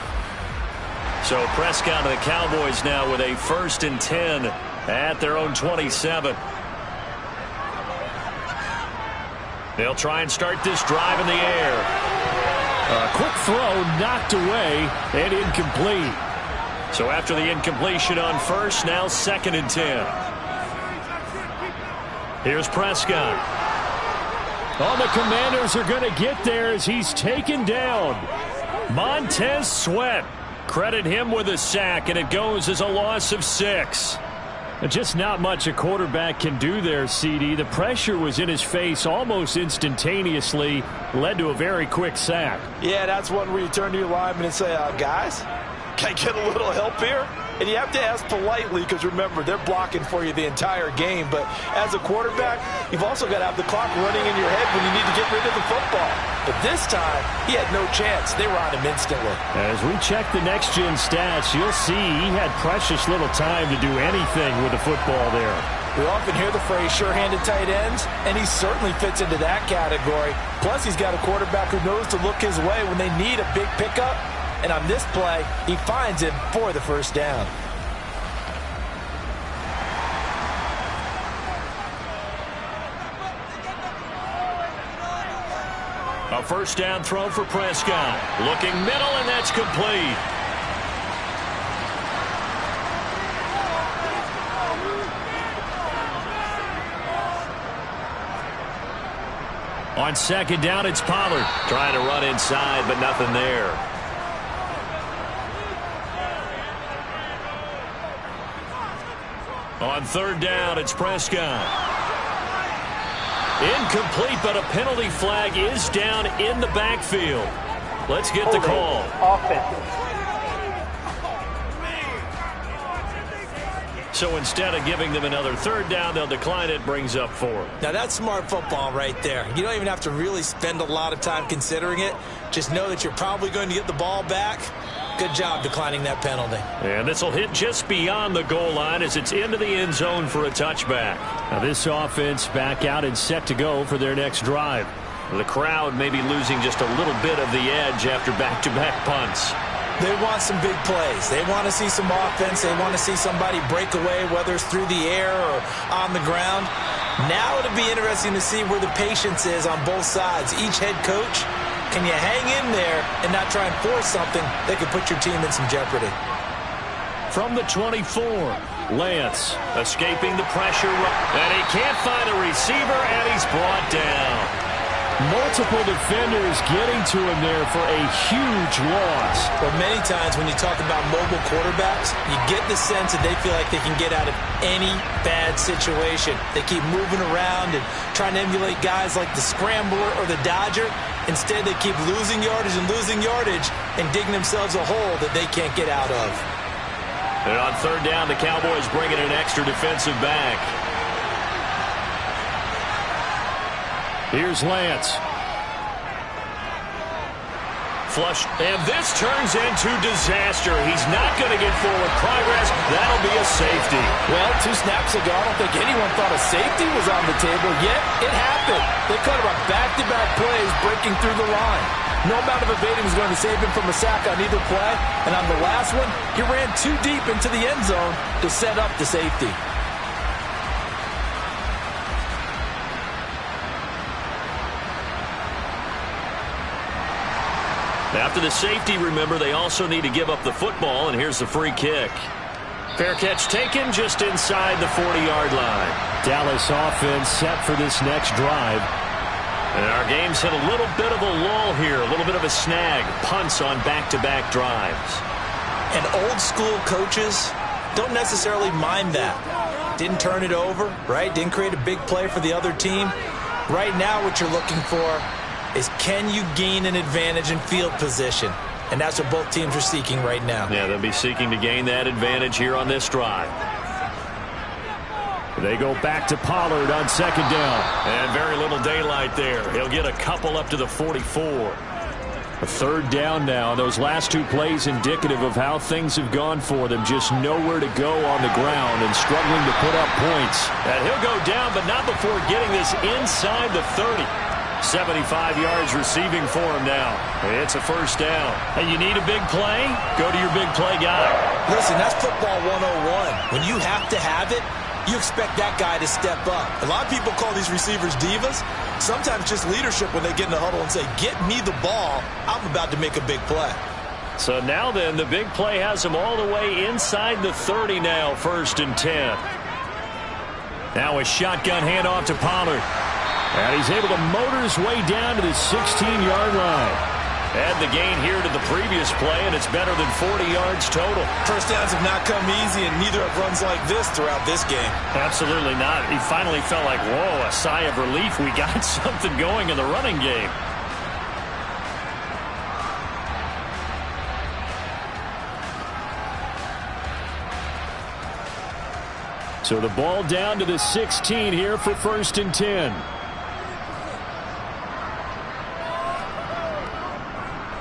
So Prescott and the Cowboys now with a 1st and 10 at their own 27. They'll try and start this drive in the air. A quick throw knocked away and incomplete. So after the incompletion on 1st, now 2nd and 10. Here's Prescott. Oh, the Commanders are going to get there as he's taken down. Montez Sweat. Credit him with a sack, and it goes as a loss of 6. Just not much a quarterback can do there, CD. The pressure was in his face almost instantaneously, led to a very quick sack. Yeah, that's one where you turn to your lineman and say, guys, can I get a little help here? And you have to ask politely because, remember, they're blocking for you the entire game. But as a quarterback, you've also got to have the clock running in your head when you need to get rid of the football. But this time, he had no chance. They were on him instantly. As we check the next-gen stats, you'll see he had precious little time to do anything with the football there. We often hear the phrase sure-handed tight ends, and he certainly fits into that category. Plus, he's got a quarterback who knows to look his way when they need a big pickup. And on this play, he finds him for the 1st down. A 1st down throw for Prescott. Looking middle, and that's complete. On 2nd down, it's Pollard. Trying to run inside, but nothing there. On 3rd down, it's Prescott. Incomplete, but a penalty flag is down in the backfield. Let's get the call. Offense. So instead of giving them another 3rd down, they'll decline it, brings up 4. Now, that's smart football right there. You don't even have to really spend a lot of time considering it. Just know that you're probably going to get the ball back. Good job declining that penalty. And this will hit just beyond the goal line as it's into the end zone for a touchback. Now this offense back out and set to go for their next drive. The crowd may be losing just a little bit of the edge after back-to-back punts. They want some big plays. They want to see some offense. They want to see somebody break away, whether it's through the air or on the ground. Now it'll be interesting to see where the patience is on both sides. Each head coach, can you hang in there and not try and force something that could put your team in some jeopardy? From the 24, Lance escaping the pressure, and he can't find a receiver, and he's brought down. Multiple defenders getting to him there for a huge loss. Well, many times when you talk about mobile quarterbacks, you get the sense that they feel like they can get out of any bad situation. They keep moving around and trying to emulate guys like the scrambler or the dodger. Instead, they keep losing yardage and digging themselves a hole that they can't get out of. And on 3rd down, the Cowboys bringing an extra defensive back. Here's Lance. Flush, and this turns into disaster. He's not going to get forward progress. That'll be a safety. Well, 2 snaps ago, I don't think anyone thought a safety was on the table, yet it happened. They cut him on back-to-back plays, breaking through the line. No amount of evading was going to save him from a sack on either play, and on the last one, he ran too deep into the end zone to set up the safety. After the safety, remember, they also need to give up the football, and here's the free kick. Fair catch taken just inside the 40-yard line. Dallas offense set for this next drive. And our game's hit a little bit of a lull here, a little bit of a snag. Punts on back-to-back drives. And old-school coaches don't necessarily mind that. Didn't turn it over, right? Didn't create a big play for the other team. Right now what you're looking for is, can you gain an advantage in field position? And that's what both teams are seeking right now. Yeah, they'll be seeking to gain that advantage here on this drive. They go back to Pollard on 2nd down. And very little daylight there. He'll get a couple up to the 44. A 3rd down now. Those last 2 plays indicative of how things have gone for them. Just nowhere to go on the ground and struggling to put up points. And he'll go down, but not before getting this inside the 30. 75 yards receiving for him now. It's a first down. Hey, you need a big play? Go to your big play guy. Listen, that's football 101. When you have to have it, you expect that guy to step up. A lot of people call these receivers divas. Sometimes just leadership when they get in the huddle and say, get me the ball. I'm about to make a big play. So now then, the big play has him all the way inside the 30 now, 1st and 10. Now a shotgun handoff to Pollard. And he's able to motor his way down to the 16-yard line. Add the gain here to the previous play, and it's better than 40 yards total. First downs have not come easy, and neither have runs like this throughout this game. Absolutely not. He finally felt like, whoa, a sigh of relief. We got something going in the running game. So the ball down to the 16 here for 1st and 10.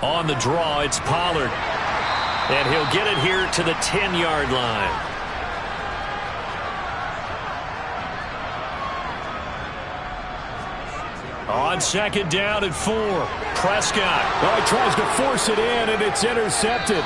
On the draw, it's Pollard. And he'll get it here to the 10-yard line. On 2nd down and 4. Prescott. Well, he tries to force it in, and it's intercepted.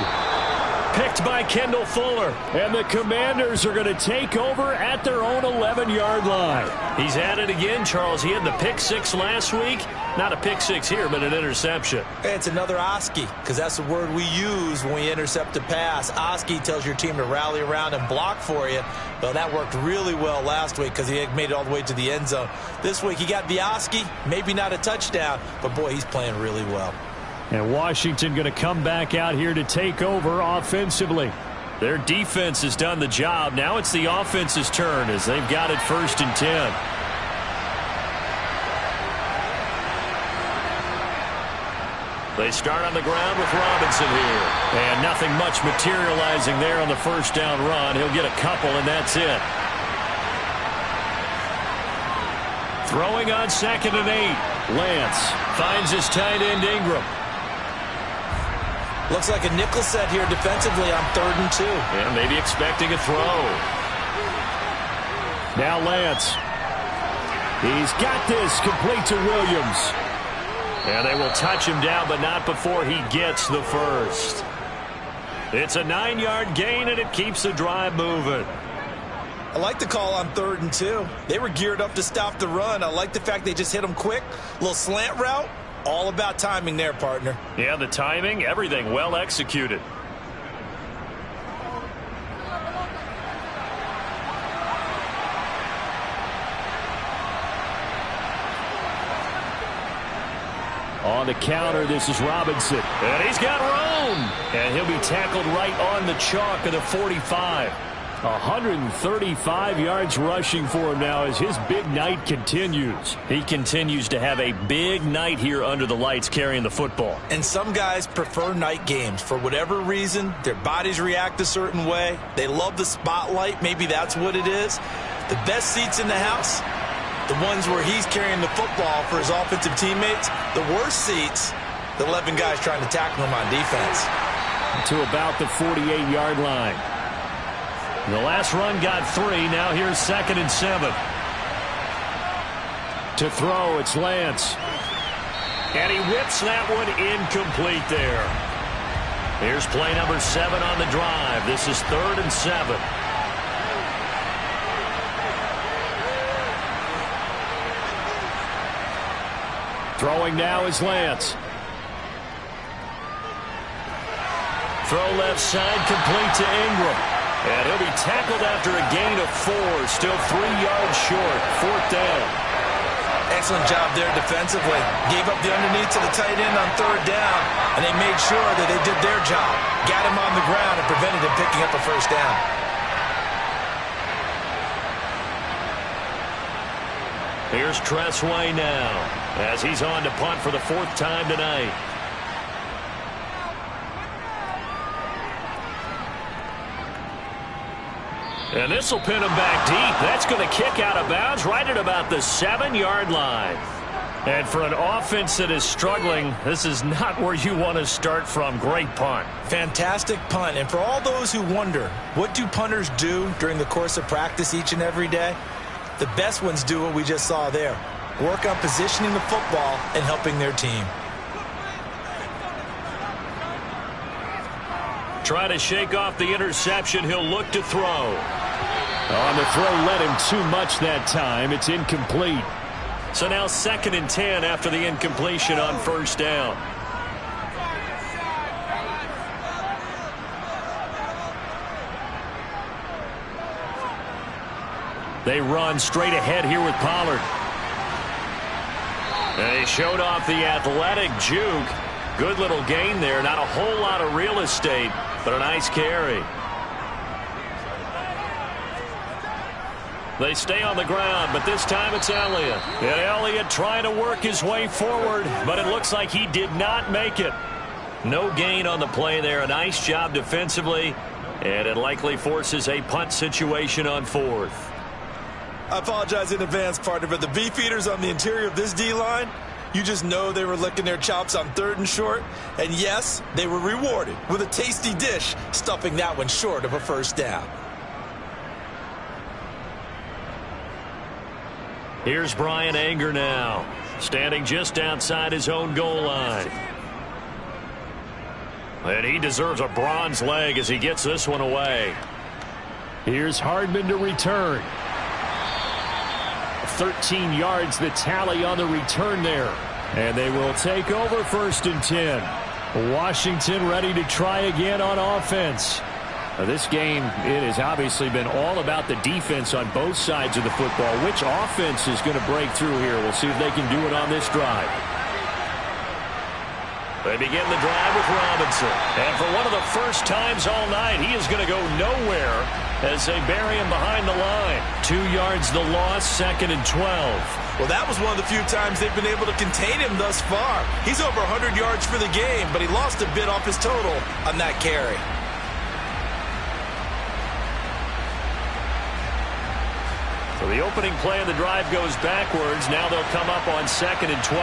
Picked by Kendall Fuller. And the Commanders are going to take over at their own 11-yard line. He's at it again, Charles. He had the pick 6 last week. Not a pick 6 here, but an interception. Hey, it's another Oski, because that's the word we use when we intercept a pass. Oski tells your team to rally around and block for you. Well, that worked really well last week because he made it all the way to the end zone. This week he got the Oski, maybe not a touchdown, but boy, he's playing really well. And Washington going to come back out here to take over offensively. Their defense has done the job. Now it's the offense's turn as they've got it 1st and 10. They start on the ground with Robinson here. And nothing much materializing there on the 1st down run. He'll get a couple, and that's it. Throwing on 2nd and 8. Lance finds his tight end Ingram. Looks like a nickel set here defensively on 3rd and 2. Yeah, maybe expecting a throw. Now Lance. He's got this complete to Williams. And they will touch him down, but not before he gets the first. It's a 9-yard gain, and it keeps the drive moving. I like the call on 3rd and 2. They were geared up to stop the run. I like the fact they just hit him quick. A little slant route. All about timing there, partner. Yeah, the timing, everything well executed. On the counter, this is Robinson. And he's got room. And he'll be tackled right on the chalk of the 45. 135 yards rushing for him now as his big night continues. He continues to have a big night here under the lights carrying the football. And some guys prefer night games. For whatever reason, their bodies react a certain way. They love the spotlight. Maybe that's what it is. The best seats in the house, the ones where he's carrying the football for his offensive teammates. The worst seats, the 11 guys trying to tackle him on defense. To about the 48-yard line. The last run got 3. Now here's 2nd and 7. To throw, it's Lance. And he whips that one incomplete there. Here's play number 7 on the drive. This is 3rd and 7. Throwing now is Lance. Throw left side, complete to Ingram. And he'll be tackled after a gain of 4. Still 3 yards short. 4th down. Excellent job there defensively. Gave up the underneath to the tight end on 3rd down, and they made sure that they did their job. Got him on the ground and prevented him picking up a 1st down. Here's Tressway now as he's on to punt for the 4th time tonight. And this will pin him back deep. That's going to kick out of bounds right at about the 7-yard line. And for an offense that is struggling, this is not where you want to start from. Great punt. Fantastic punt. And for all those who wonder, what do punters do during the course of practice each and every day? The best ones do what we just saw there. work on positioning the football and helping their team. Trying to shake off the interception. He'll look to throw. On the throw, led him too much that time. It's incomplete. So now 2nd and 10 after the incompletion on 1st down. They run straight ahead here with Pollard. They showed off the athletic juke. Good little gain there. Not a whole lot of real estate, but a nice carry. They stay on the ground, but this time it's Elliott. And Elliott trying to work his way forward, but it looks like he did not make it. No gain on the play there. A nice job defensively, and it likely forces a punt situation on 4th. I apologize in advance, partner, but the beefeaters on the interior of this D-line, you just know they were licking their chops on 3rd and short. And yes, they were rewarded with a tasty dish, stuffing that one short of a 1st down. Here's Brian Anger now, standing just outside his own goal line. And he deserves a bronze leg as he gets this one away. Here's Hardman to return. 13 yards the tally on the return there. And they will take over 1st and 10. Washington ready to try again on offense. Now this game, it has obviously been all about the defense on both sides of the football. Which offense is going to break through here? We'll see if they can do it on this drive. They begin the drive with Robinson. And for one of the first times all night, he is going to go nowhere as they bury him behind the line. 2 yards the loss, 2nd and 12. Well, that was one of the few times they've been able to contain him thus far. He's over 100 yards for the game, but he lost a bit off his total on that carry. So the opening play of the drive goes backwards. Now they'll come up on 2nd and 12.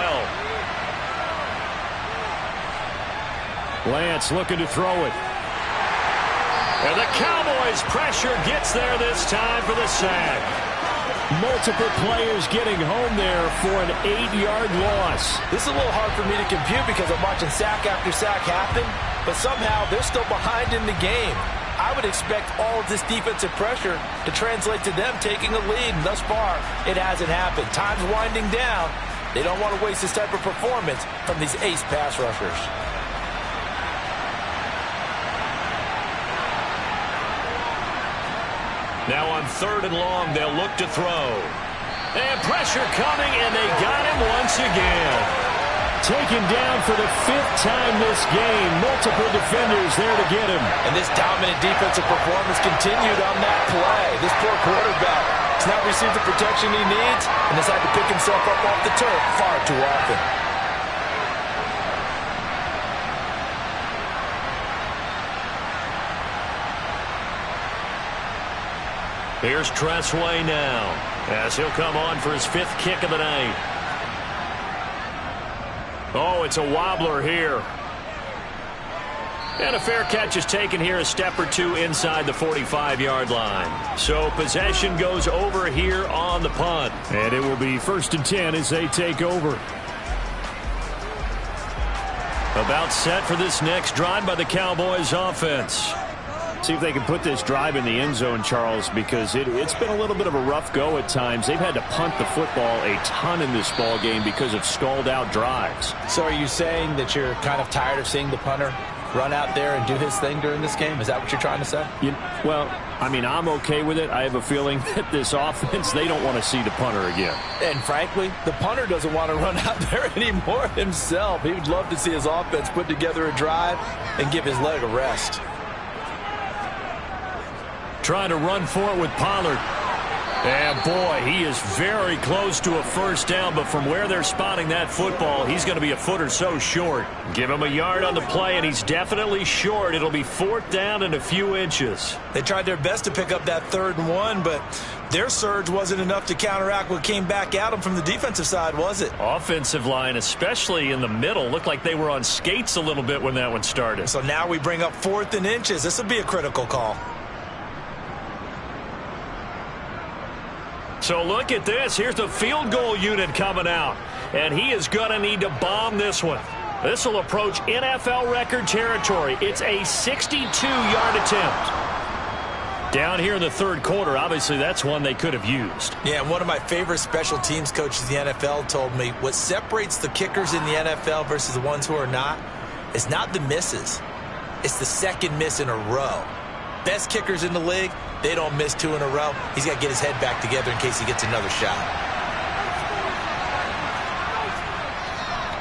Lance looking to throw it. And the Cowboys pressure gets there this time for the sack. Multiple players getting home there for an 8-yard loss. This is a little hard for me to compute because I'm watching sack after sack happen, but somehow they're still behind in the game. I would expect all of this defensive pressure to translate to them taking a lead, and thus far, it hasn't happened. Time's winding down. They don't want to waste this type of performance from these ace pass rushers. Now on 3rd and long, they'll look to throw. And pressure coming, and they got him once again. Taken down for the 5th time this game. Multiple defenders there to get him. And this dominant defensive performance continued on that play. This poor quarterback has not received the protection he needs and has had to pick himself up off the turf far too often. Here's Tressway now as he'll come on for his 5th kick of the night. Oh, it's a wobbler here. And a fair catch is taken here, a step or two inside the 45-yard line. So possession goes over here on the punt. And it will be 1st and 10 as they take over. About set for this next drive by the Cowboys offense. See if they can put this drive in the end zone, Charles, because it's been a little bit of a rough go at times. They've had to punt the football a ton in this ball game because of stalled-out drives. So are you saying that you're kind of tired of seeing the punter run out there and do his thing during this game? Is that what you're trying to say? Well, I mean, I'm okay with it. I have a feeling that this offense, they don't want to see the punter again. And frankly, the punter doesn't want to run out there anymore himself. He would love to see his offense put together a drive and give his leg a rest. Trying to run for it with Pollard. And boy, he is very close to a 1st down, but from where they're spotting that football, he's going to be a foot or so short. Give him a yard on the play, and he's definitely short. It'll be 4th down and a few inches. They tried their best to pick up that 3rd and 1, but their surge wasn't enough to counteract what came back at them from the defensive side, was it? Offensive line, especially in the middle, looked like they were on skates a little bit when that one started. So now we bring up 4th and inches. This will be a critical call. So look at this. Here's the field goal unit coming out. And he is going to need to bomb this one. This will approach NFL record territory. It's a 62-yard attempt. Down here in the third quarter, obviously that's one they could have used. Yeah, one of my favorite special teams coaches in the NFL told me what separates the kickers in the NFL versus the ones who are not is not the misses. It's the second miss in a row. Best kickers in the league, they don't miss 2 in a row. He's got to get his head back together in case he gets another shot.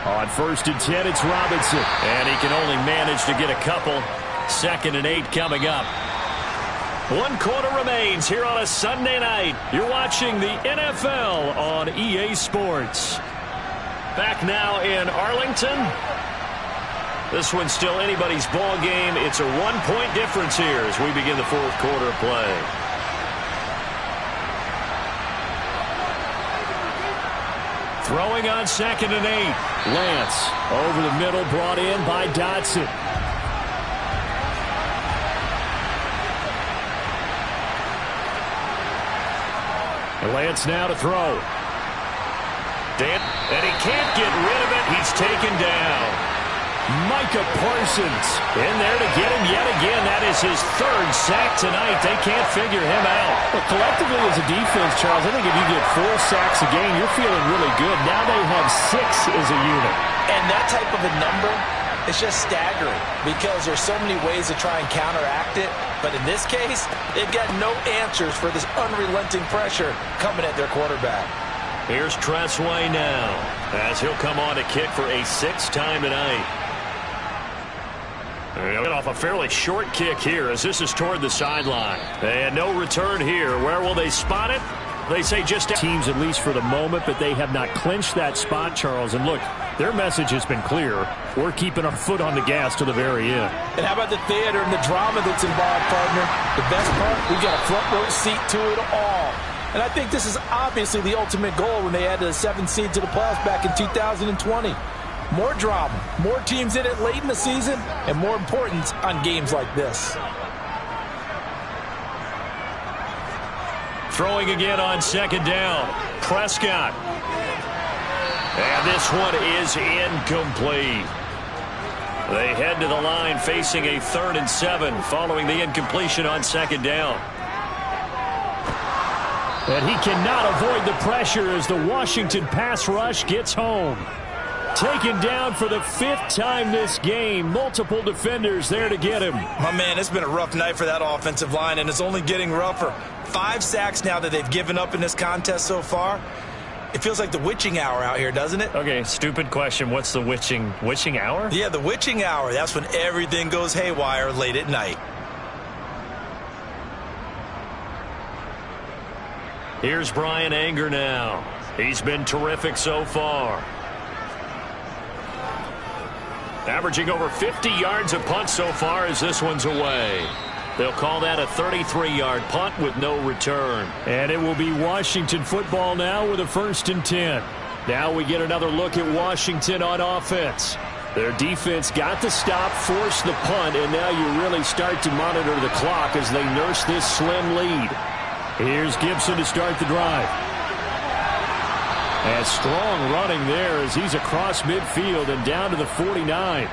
On 1st and 10, it's Robinson. And he can only manage to get a couple. 2nd and 8 coming up. 1 quarter remains here on a Sunday night. You're watching the NFL on EA Sports. Back now in Arlington. This one's still anybody's ball game. It's a 1-point difference here as we begin the 4th quarter of play. Throwing on 2nd and 8. Lance over the middle, brought in by Dotson. Lance now to throw. And he can't get rid of it. He's taken down. Micah Parsons in there to get him yet again. That is his 3rd sack tonight. They can't figure him out. Well, collectively as a defense, Charles, I think if you get 4 sacks a game, you're feeling really good. Now they have 6 as a unit. And that type of a number, it's just staggering because there's so many ways to try and counteract it. But in this case, they've got no answers for this unrelenting pressure coming at their quarterback. Here's Tressway now as he'll come on to kick for a 6th time tonight. They'll get off a fairly short kick here as this is toward the sideline. And no return here. Where will they spot it? They say just teams, at least for the moment, but they have not clinched that spot, Charles. And look, their message has been clear. We're keeping our foot on the gas to the very end. And how about the theater and the drama that's involved, partner? The best part, we got a front row seat to it all. And I think this is obviously the ultimate goal when they added a 7th seed to the playoffs back in 2020. More drama, more teams in it late in the season, and more importance on games like this. Throwing again on 2nd down. Prescott. And this one is incomplete. They head to the line facing a 3rd and 7 following the incompletion on 2nd down. And he cannot avoid the pressure as the Washington pass rush gets home. Taken down for the 5th time this game. Multiple defenders there to get him. My man, it's been a rough night for that offensive line, and it's only getting rougher. 5 sacks now that they've given up in this contest so far. It feels like the witching hour out here, doesn't it? Okay, stupid question. What's the witching hour? Yeah, the witching hour. That's when everything goes haywire late at night. Here's Brian Anger now. He's been terrific so far. Averaging over 50 yards a punt so far as this one's away. They'll call that a 33-yard punt with no return. And it will be Washington football now with a 1st and 10. Now we get another look at Washington on offense. Their defense got the stop, forced the punt, and now you really start to monitor the clock as they nurse this slim lead. Here's Gibson to start the drive. And strong running there as he's across midfield and down to the 49.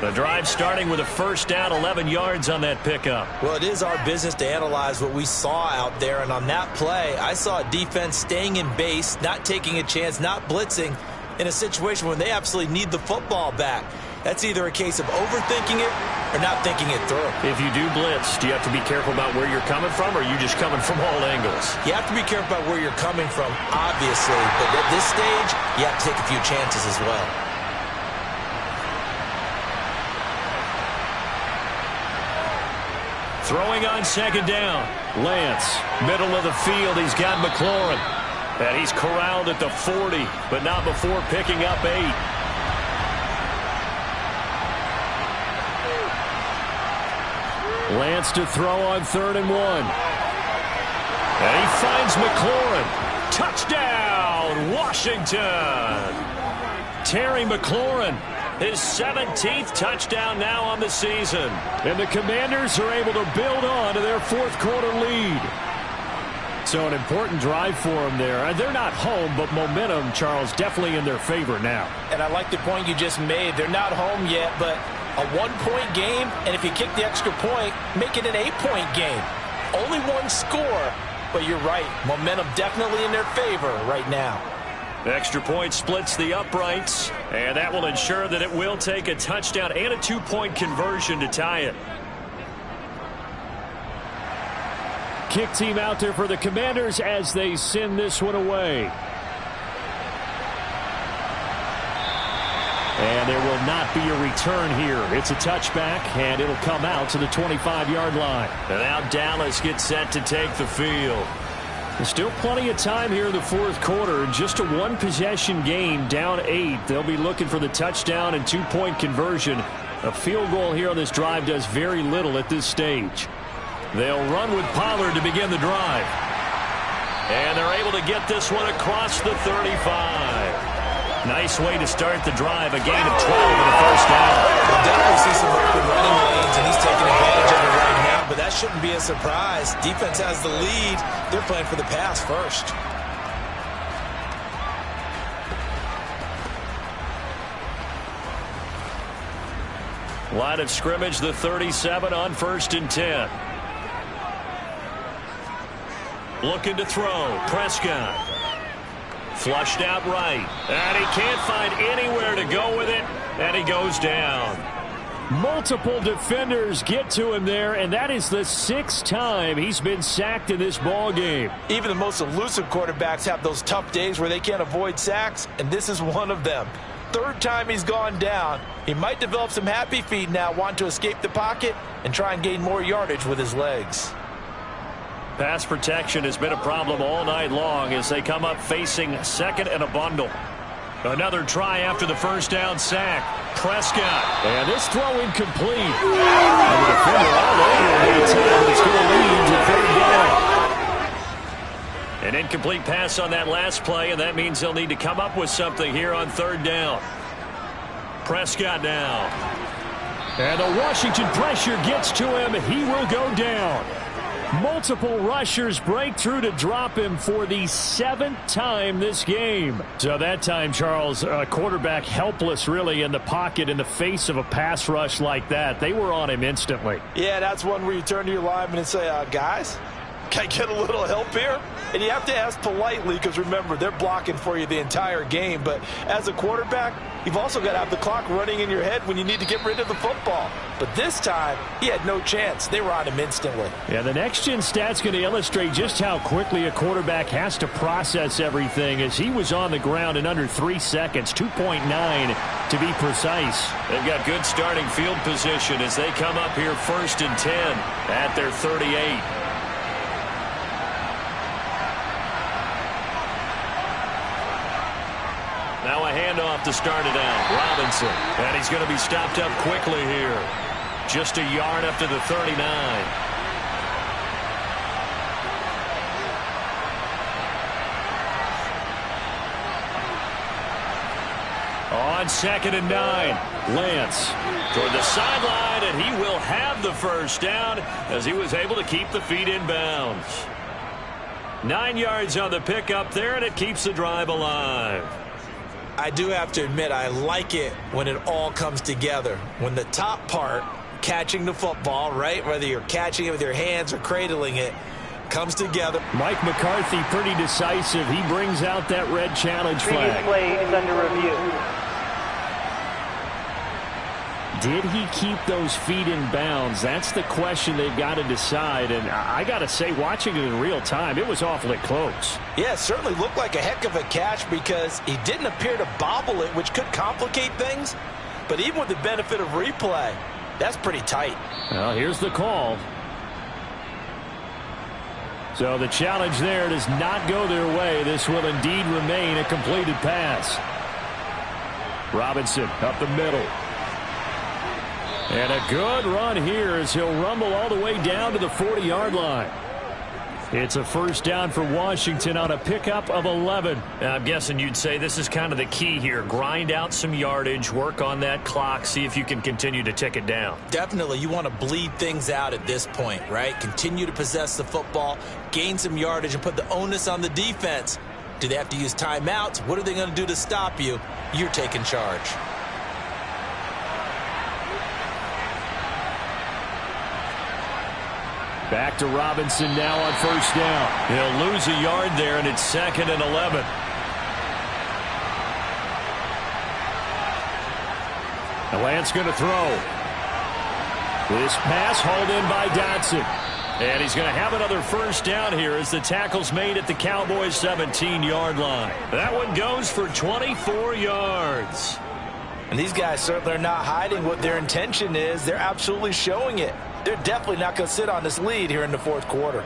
The drive starting with a 1st down, 11 yards on that pickup. Well, it is our business to analyze what we saw out there, and on that play, I saw a defense staying in base, not taking a chance, not blitzing in a situation when they absolutely need the football back. That's either a case of overthinking it or not thinking it through. If you do blitz, do you have to be careful about where you're coming from, or are you just coming from all angles? You have to be careful about where you're coming from, obviously, but at this stage, you have to take a few chances as well. Throwing on 2nd down. Lance, middle of the field. He's got McLaurin. And he's corralled at the 40, but not before picking up 8. Lance to throw on 3rd and 1. And he finds McLaurin. Touchdown, Washington. Terry McLaurin, his 17th touchdown now on the season. And the Commanders are able to build on to their 4th quarter lead. So an important drive for them there. They're not home, but momentum, Charles, definitely in their favor now. And I like the point you just made. They're not home yet, but a 1-point game, and if you kick the extra point, make it an 8-point game. Only one score, but you're right. Momentum definitely in their favor right now. The extra point splits the uprights, and that will ensure that it will take a touchdown and a 2-point conversion to tie it. Kick team out there for the Commanders as they send this one away. And there will not be a return here. It's a touchback, and it'll come out to the 25-yard line. And now Dallas gets set to take the field. There's still plenty of time here in the fourth quarter. Just a one-possession game, down 8. They'll be looking for the touchdown and 2-point conversion. A field goal here on this drive does very little at this stage. They'll run with Pollard to begin the drive. And they're able to get this one across the 35. Nice way to start the drive. A gain of 12 and a first down. We'll definitely see some open running lanes, and he's taking advantage of it right now, but that shouldn't be a surprise. Defense has the lead. They're playing for the pass first. Line of scrimmage, the 37 on 1st and 10. Looking to throw. Prescott. Flushed out right. And he can't find anywhere to go with it. And he goes down. Multiple defenders get to him there, and that is the 6th time he's been sacked in this ball game. Even the most elusive quarterbacks have those tough days where they can't avoid sacks, and this is one of them. 3rd time he's gone down. He might develop some happy feet now, want to escape the pocket and try and gain more yardage with his legs. Pass protection has been a problem all night long as they come up facing 2nd and a bundle. Another try after the first down sack. Prescott. And this throw incomplete. And the defender all over the time. It's going to lead to 3rd down. An incomplete pass on that last play, and that means they'll need to come up with something here on 3rd down. Prescott now. And the Washington pressure gets to him. He will go down. Multiple rushers break through to drop him for the 7th time this game. So that time, Charles, quarterback helpless really in the pocket in the face of a pass rush like that. They were on him instantly. Yeah, that's one where you turn to your lineman and say, guys, can I get a little help here? And you have to ask politely because, remember, they're blocking for you the entire game. But as a quarterback, you've also got to have the clock running in your head when you need to get rid of the football. But this time, he had no chance. They were on him instantly. Yeah, the next-gen stat's going to illustrate just how quickly a quarterback has to process everything as he was on the ground in under 3 seconds, 2.9 to be precise. They've got good starting field position as they come up here 1st and 10 at their 38. Now a handoff to start it out. Robinson. And he's going to be stopped up quickly here. Just a yard up to the 39. On 2nd and 9. Lance toward the sideline, and he will have the first down as he was able to keep the feet in bounds. 9 yards on the pickup there, and it keeps the drive alive. I do have to admit, I like it when it all comes together. When the top part, catching the football, right, whether you're catching it with your hands or cradling it, comes together. Mike McCarthy pretty decisive. He brings out that red challenge flag. Previous play is under review. Did he keep those feet in bounds? That's the question they've got to decide. And I got to say, watching it in real time, it was awfully close. Yeah, it certainly looked like a heck of a catch because he didn't appear to bobble it, which could complicate things. But even with the benefit of replay, that's pretty tight. Well, here's the call. So the challenge there does not go their way. This will indeed remain a completed pass. Robinson up the middle. And a good run here as he'll rumble all the way down to the 40-yard line. It's a first down for Washington on a pickup of 11. I'm guessing you'd say this is kind of the key here. Grind out some yardage, work on that clock, see if you can continue to tick it down. Definitely, you want to bleed things out at this point, right? Continue to possess the football, gain some yardage, and put the onus on the defense. Do they have to use timeouts? What are they going to do to stop you? You're taking charge. Back to Robinson now on first down. He'll lose a yard there, and it's 2nd and 11. Lance going to throw. This pass hauled in by Dotson. And he's going to have another first down here as the tackle's made at the Cowboys' 17-yard line. That one goes for 24 yards. And these guys certainly are not hiding what their intention is. They're absolutely showing it. They're definitely not going to sit on this lead here in the fourth quarter.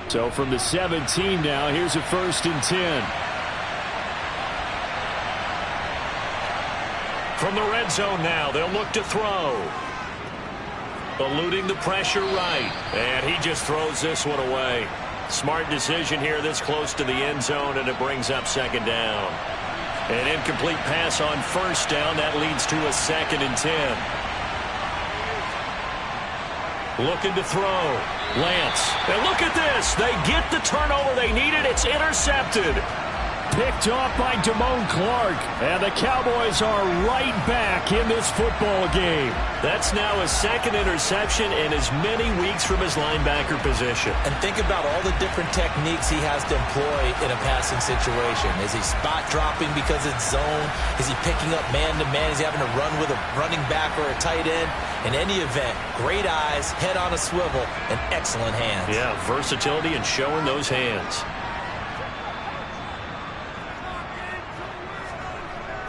So from the 17 now, here's a 1st and 10. From the red zone now, they'll look to throw. Eluding the pressure right. And he just throws this one away. Smart decision here this close to the end zone, and it brings up 2nd down. An incomplete pass on first down. That leads to a 2nd and 10. Looking to throw. Lance. And look at this. They get the turnover they needed. It's intercepted. Picked off by Damone Clark. And the Cowboys are right back in this football game. That's now his 2nd interception in as many weeks from his linebacker position. And think about all the different techniques he has to employ in a passing situation. Is he spot dropping because it's zone? Is he picking up man-to-man? Is he having to run with a running back or a tight end? In any event, great eyes, head on a swivel, and excellent hands. Yeah, versatility and showing those hands.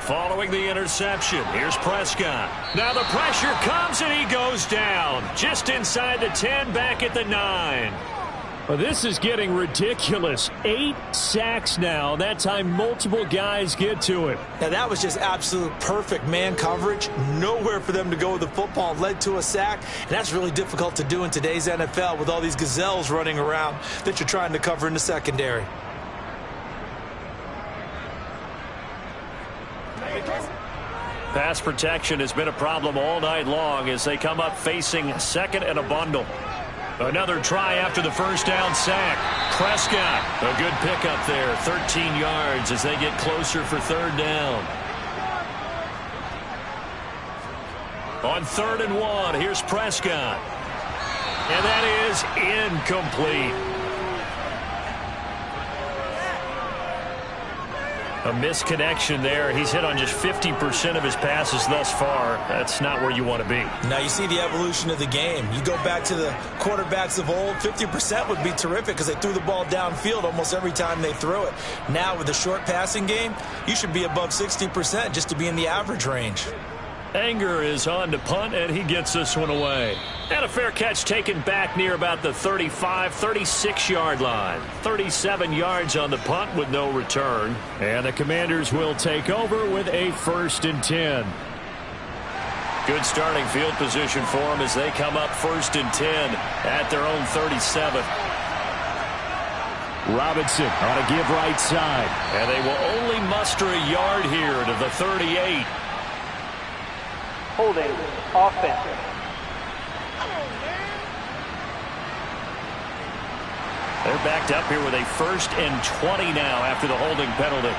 Following the interception, here's Prescott. Now the pressure comes and he goes down. Just inside the 10, back at the 9. Well, this is getting ridiculous. 8 sacks now. That time multiple guys get to him. Now that was just absolute perfect man coverage. Nowhere for them to go with the football. Led to a sack. And that's really difficult to do in today's NFL with all these gazelles running around that you're trying to cover in the secondary. Pass protection has been a problem all night long as they come up facing 2nd and a bundle. Another try after the first down sack. Prescott, a good pickup there, 13 yards as they get closer for 3rd down. On 3rd and 1, here's Prescott. And that is incomplete. A misconnection there. He's hit on just 50% of his passes thus far. That's not where you want to be. Now you see the evolution of the game. You go back to the quarterbacks of old, 50% would be terrific because they threw the ball downfield almost every time they threw it. Now with the short passing game, you should be above 60% just to be in the average range. Anger is on to punt, and he gets this one away. And a fair catch taken back near about the 35, 36-yard line. 37 yards on the punt with no return. And the Commanders will take over with a 1st and 10. Good starting field position for them as they come up 1st and 10 at their own 37. Robinson on a give right side. And they will only muster a yard here to the 38. Holding offense. They're backed up here with a 1st and 20 now after the holding penalty.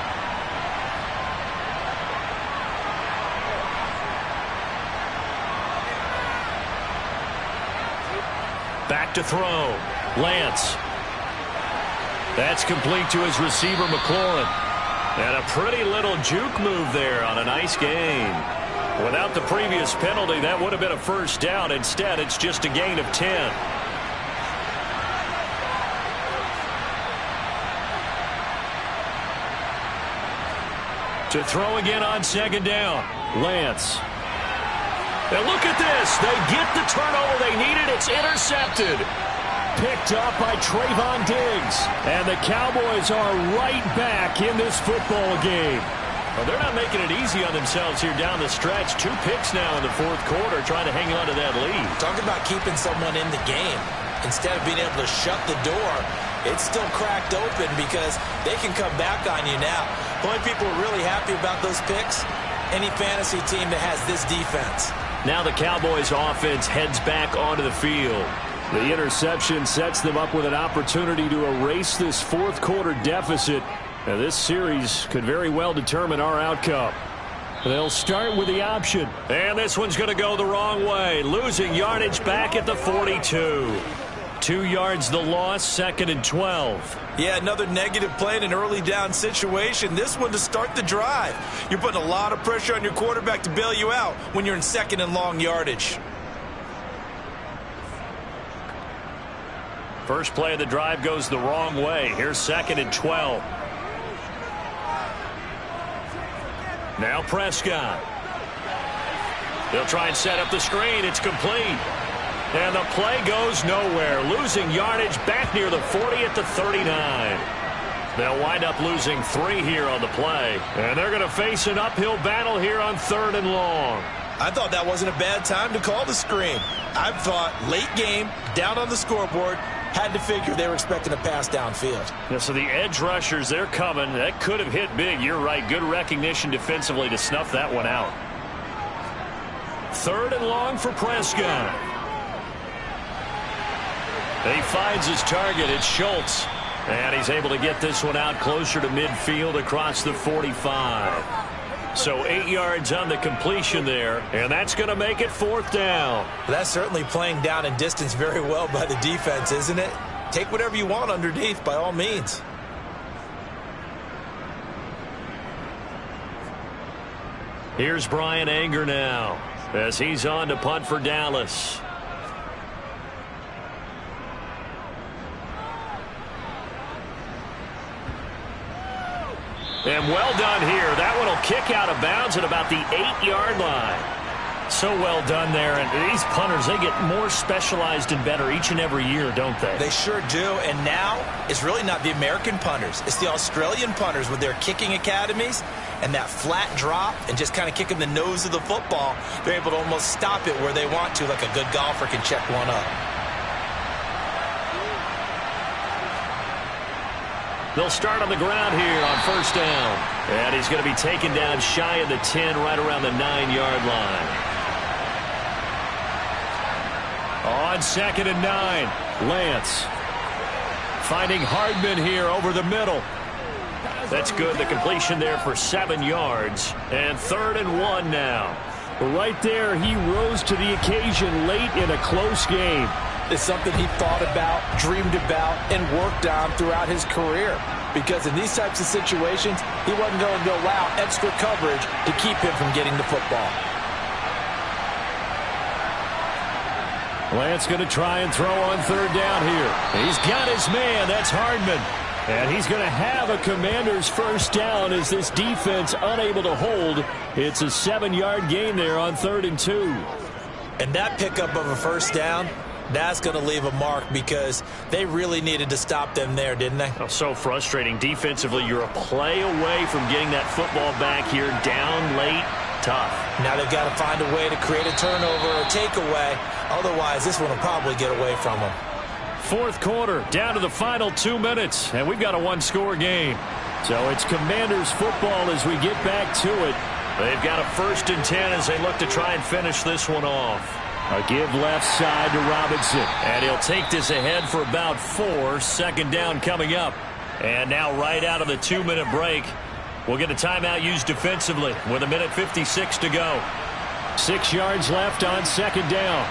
Back to throw. Lance. That's complete to his receiver, McLaurin. And a pretty little juke move there on a nice gain. Without the previous penalty, that would have been a 1st down. Instead, it's just a gain of 10. To throw again on 2nd down. Lance. And look at this. They get the turnover they needed. It's intercepted. Picked up by Trayvon Diggs. And the Cowboys are right back in this football game. Well, they're not making it easy on themselves here down the stretch. 2 picks now in the fourth quarter, trying to hang on to that lead. Talk about keeping someone in the game. Instead of being able to shut the door, it's still cracked open because they can come back on you now. The only people who are really happy about those picks, any fantasy team that has this defense. Now the Cowboys offense heads back onto the field. The interception sets them up with an opportunity to erase this fourth quarter deficit. Now, this series could very well determine our outcome. They'll start with the option. And this one's going to go the wrong way. Losing yardage back at the 42. 2 yards the loss, 2nd and 12. Yeah, another negative play in an early down situation. This one to start the drive. You're putting a lot of pressure on your quarterback to bail you out when you're in 2nd and long yardage. First play of the drive goes the wrong way. Here's 2nd and 12. Now Prescott. They'll try and set up the screen. It's complete. And the play goes nowhere. Losing yardage back near the 40 at the 39. They'll wind up losing 3 here on the play. And they're going to face an uphill battle here on 3rd and long. I thought that wasn't a bad time to call the screen. I thought late game, down on the scoreboard, had to figure they were expecting a pass downfield. Yeah, so the edge rushers, they're coming. That could have hit big. You're right. Good recognition defensively to snuff that one out. 3rd and long for Prescott. He finds his target. It's Schultz. And he's able to get this one out closer to midfield across the 45. So 8 yards on the completion there, and that's going to make it 4th down. That's certainly playing down and distance very well by the defense, isn't it? Take whatever you want underneath, by all means. Here's Brian Anger now as he's on to punt for Dallas. And well done here. That one will kick out of bounds at about the 8-yard line. So well done there. And these punters, they get more specialized and better each and every year, don't they? They sure do. And now it's really not the American punters. It's the Australian punters with their kicking academies and that flat drop and just kind of kicking the nose of the football. They're able to almost stop it where they want to, like a good golfer can check one up. They'll start on the ground here on 1st down. And he's going to be taken down shy of the 10, right around the 9-yard line. On 2nd and 9, Lance finding Hardman here over the middle. That's good. The completion there for 7 yards. And 3rd and 1 now. Right there, he rose to the occasion late in a close game. It's something he thought about, dreamed about, and worked on throughout his career. Because in these types of situations, he wasn't going to allow extra coverage to keep him from getting the football. Lance going to try and throw on 3rd down here. He's got his man. That's Hardman. And he's going to have a Commander's 1st down as this defense unable to hold. It's a 7-yard gain there on 3rd and 2. And that pickup of a 1st down, that's going to leave a mark because they really needed to stop them there, didn't they? Oh, so frustrating. Defensively, you're a play away from getting that football back here. Down late, tough. Now they've got to find a way to create a turnover or takeaway. Otherwise, this one will probably get away from them. 4th quarter, down to the final 2 minutes, and we've got a 1-score game. So it's Commanders football as we get back to it. They've got a 1st and 10 as they look to try and finish this one off. A give left side to Robinson. And he'll take this ahead for about 4. 2nd down coming up. And now right out of the 2-minute break, we'll get a timeout used defensively with 1:56 to go. 6 yards left on 2nd down.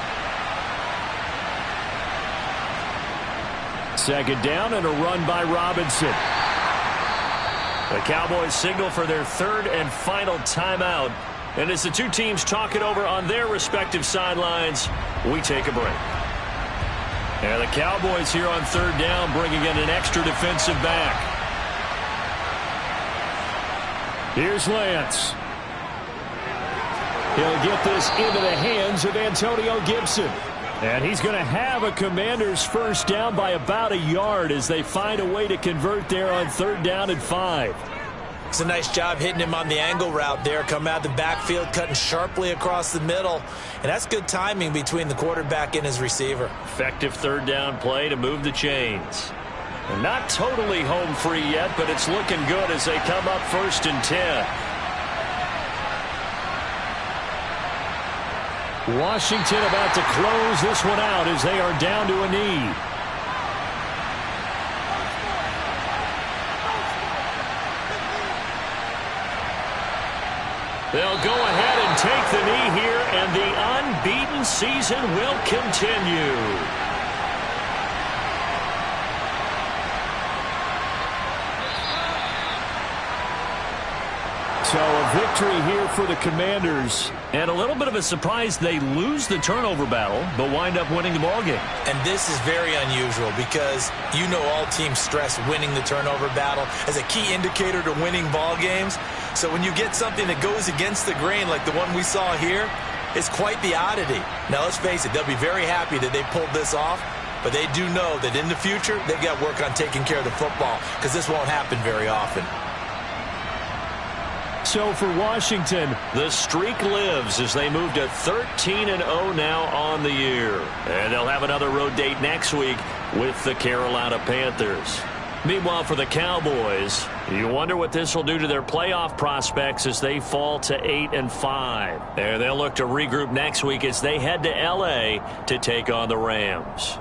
2nd down and a run by Robinson. The Cowboys signal for their 3rd and final timeout. And as the two teams talk it over on their respective sidelines, we take a break. And the Cowboys here on 3rd down bringing in an extra defensive back. Here's Lance. He'll get this into the hands of Antonio Gibson. And he's going to have a Commander's 1st down by about a yard as they find a way to convert there on 3rd down and 5. It's a nice job hitting him on the angle route there. Coming out of the backfield, cutting sharply across the middle. And that's good timing between the quarterback and his receiver. Effective third down play to move the chains. And not totally home free yet, but it's looking good as they come up 1st and 10. Washington about to close this one out as they are down to a knee. They'll go ahead and take the knee here, and the unbeaten season will continue. So a victory here for the Commanders. And a little bit of a surprise, they lose the turnover battle, but wind up winning the ballgame. And this is very unusual because you know all teams stress winning the turnover battle as a key indicator to winning ball games. So when you get something that goes against the grain like the one we saw here, it's quite the oddity. Now let's face it, they'll be very happy that they pulled this off, but they do know that in the future they've got work on taking care of the football because this won't happen very often. So for Washington, the streak lives as they move to 13-0 now on the year. And they'll have another road date next week with the Carolina Panthers. Meanwhile, for the Cowboys, you wonder what this will do to their playoff prospects as they fall to 8-5. And they'll look to regroup next week as they head to L.A. to take on the Rams.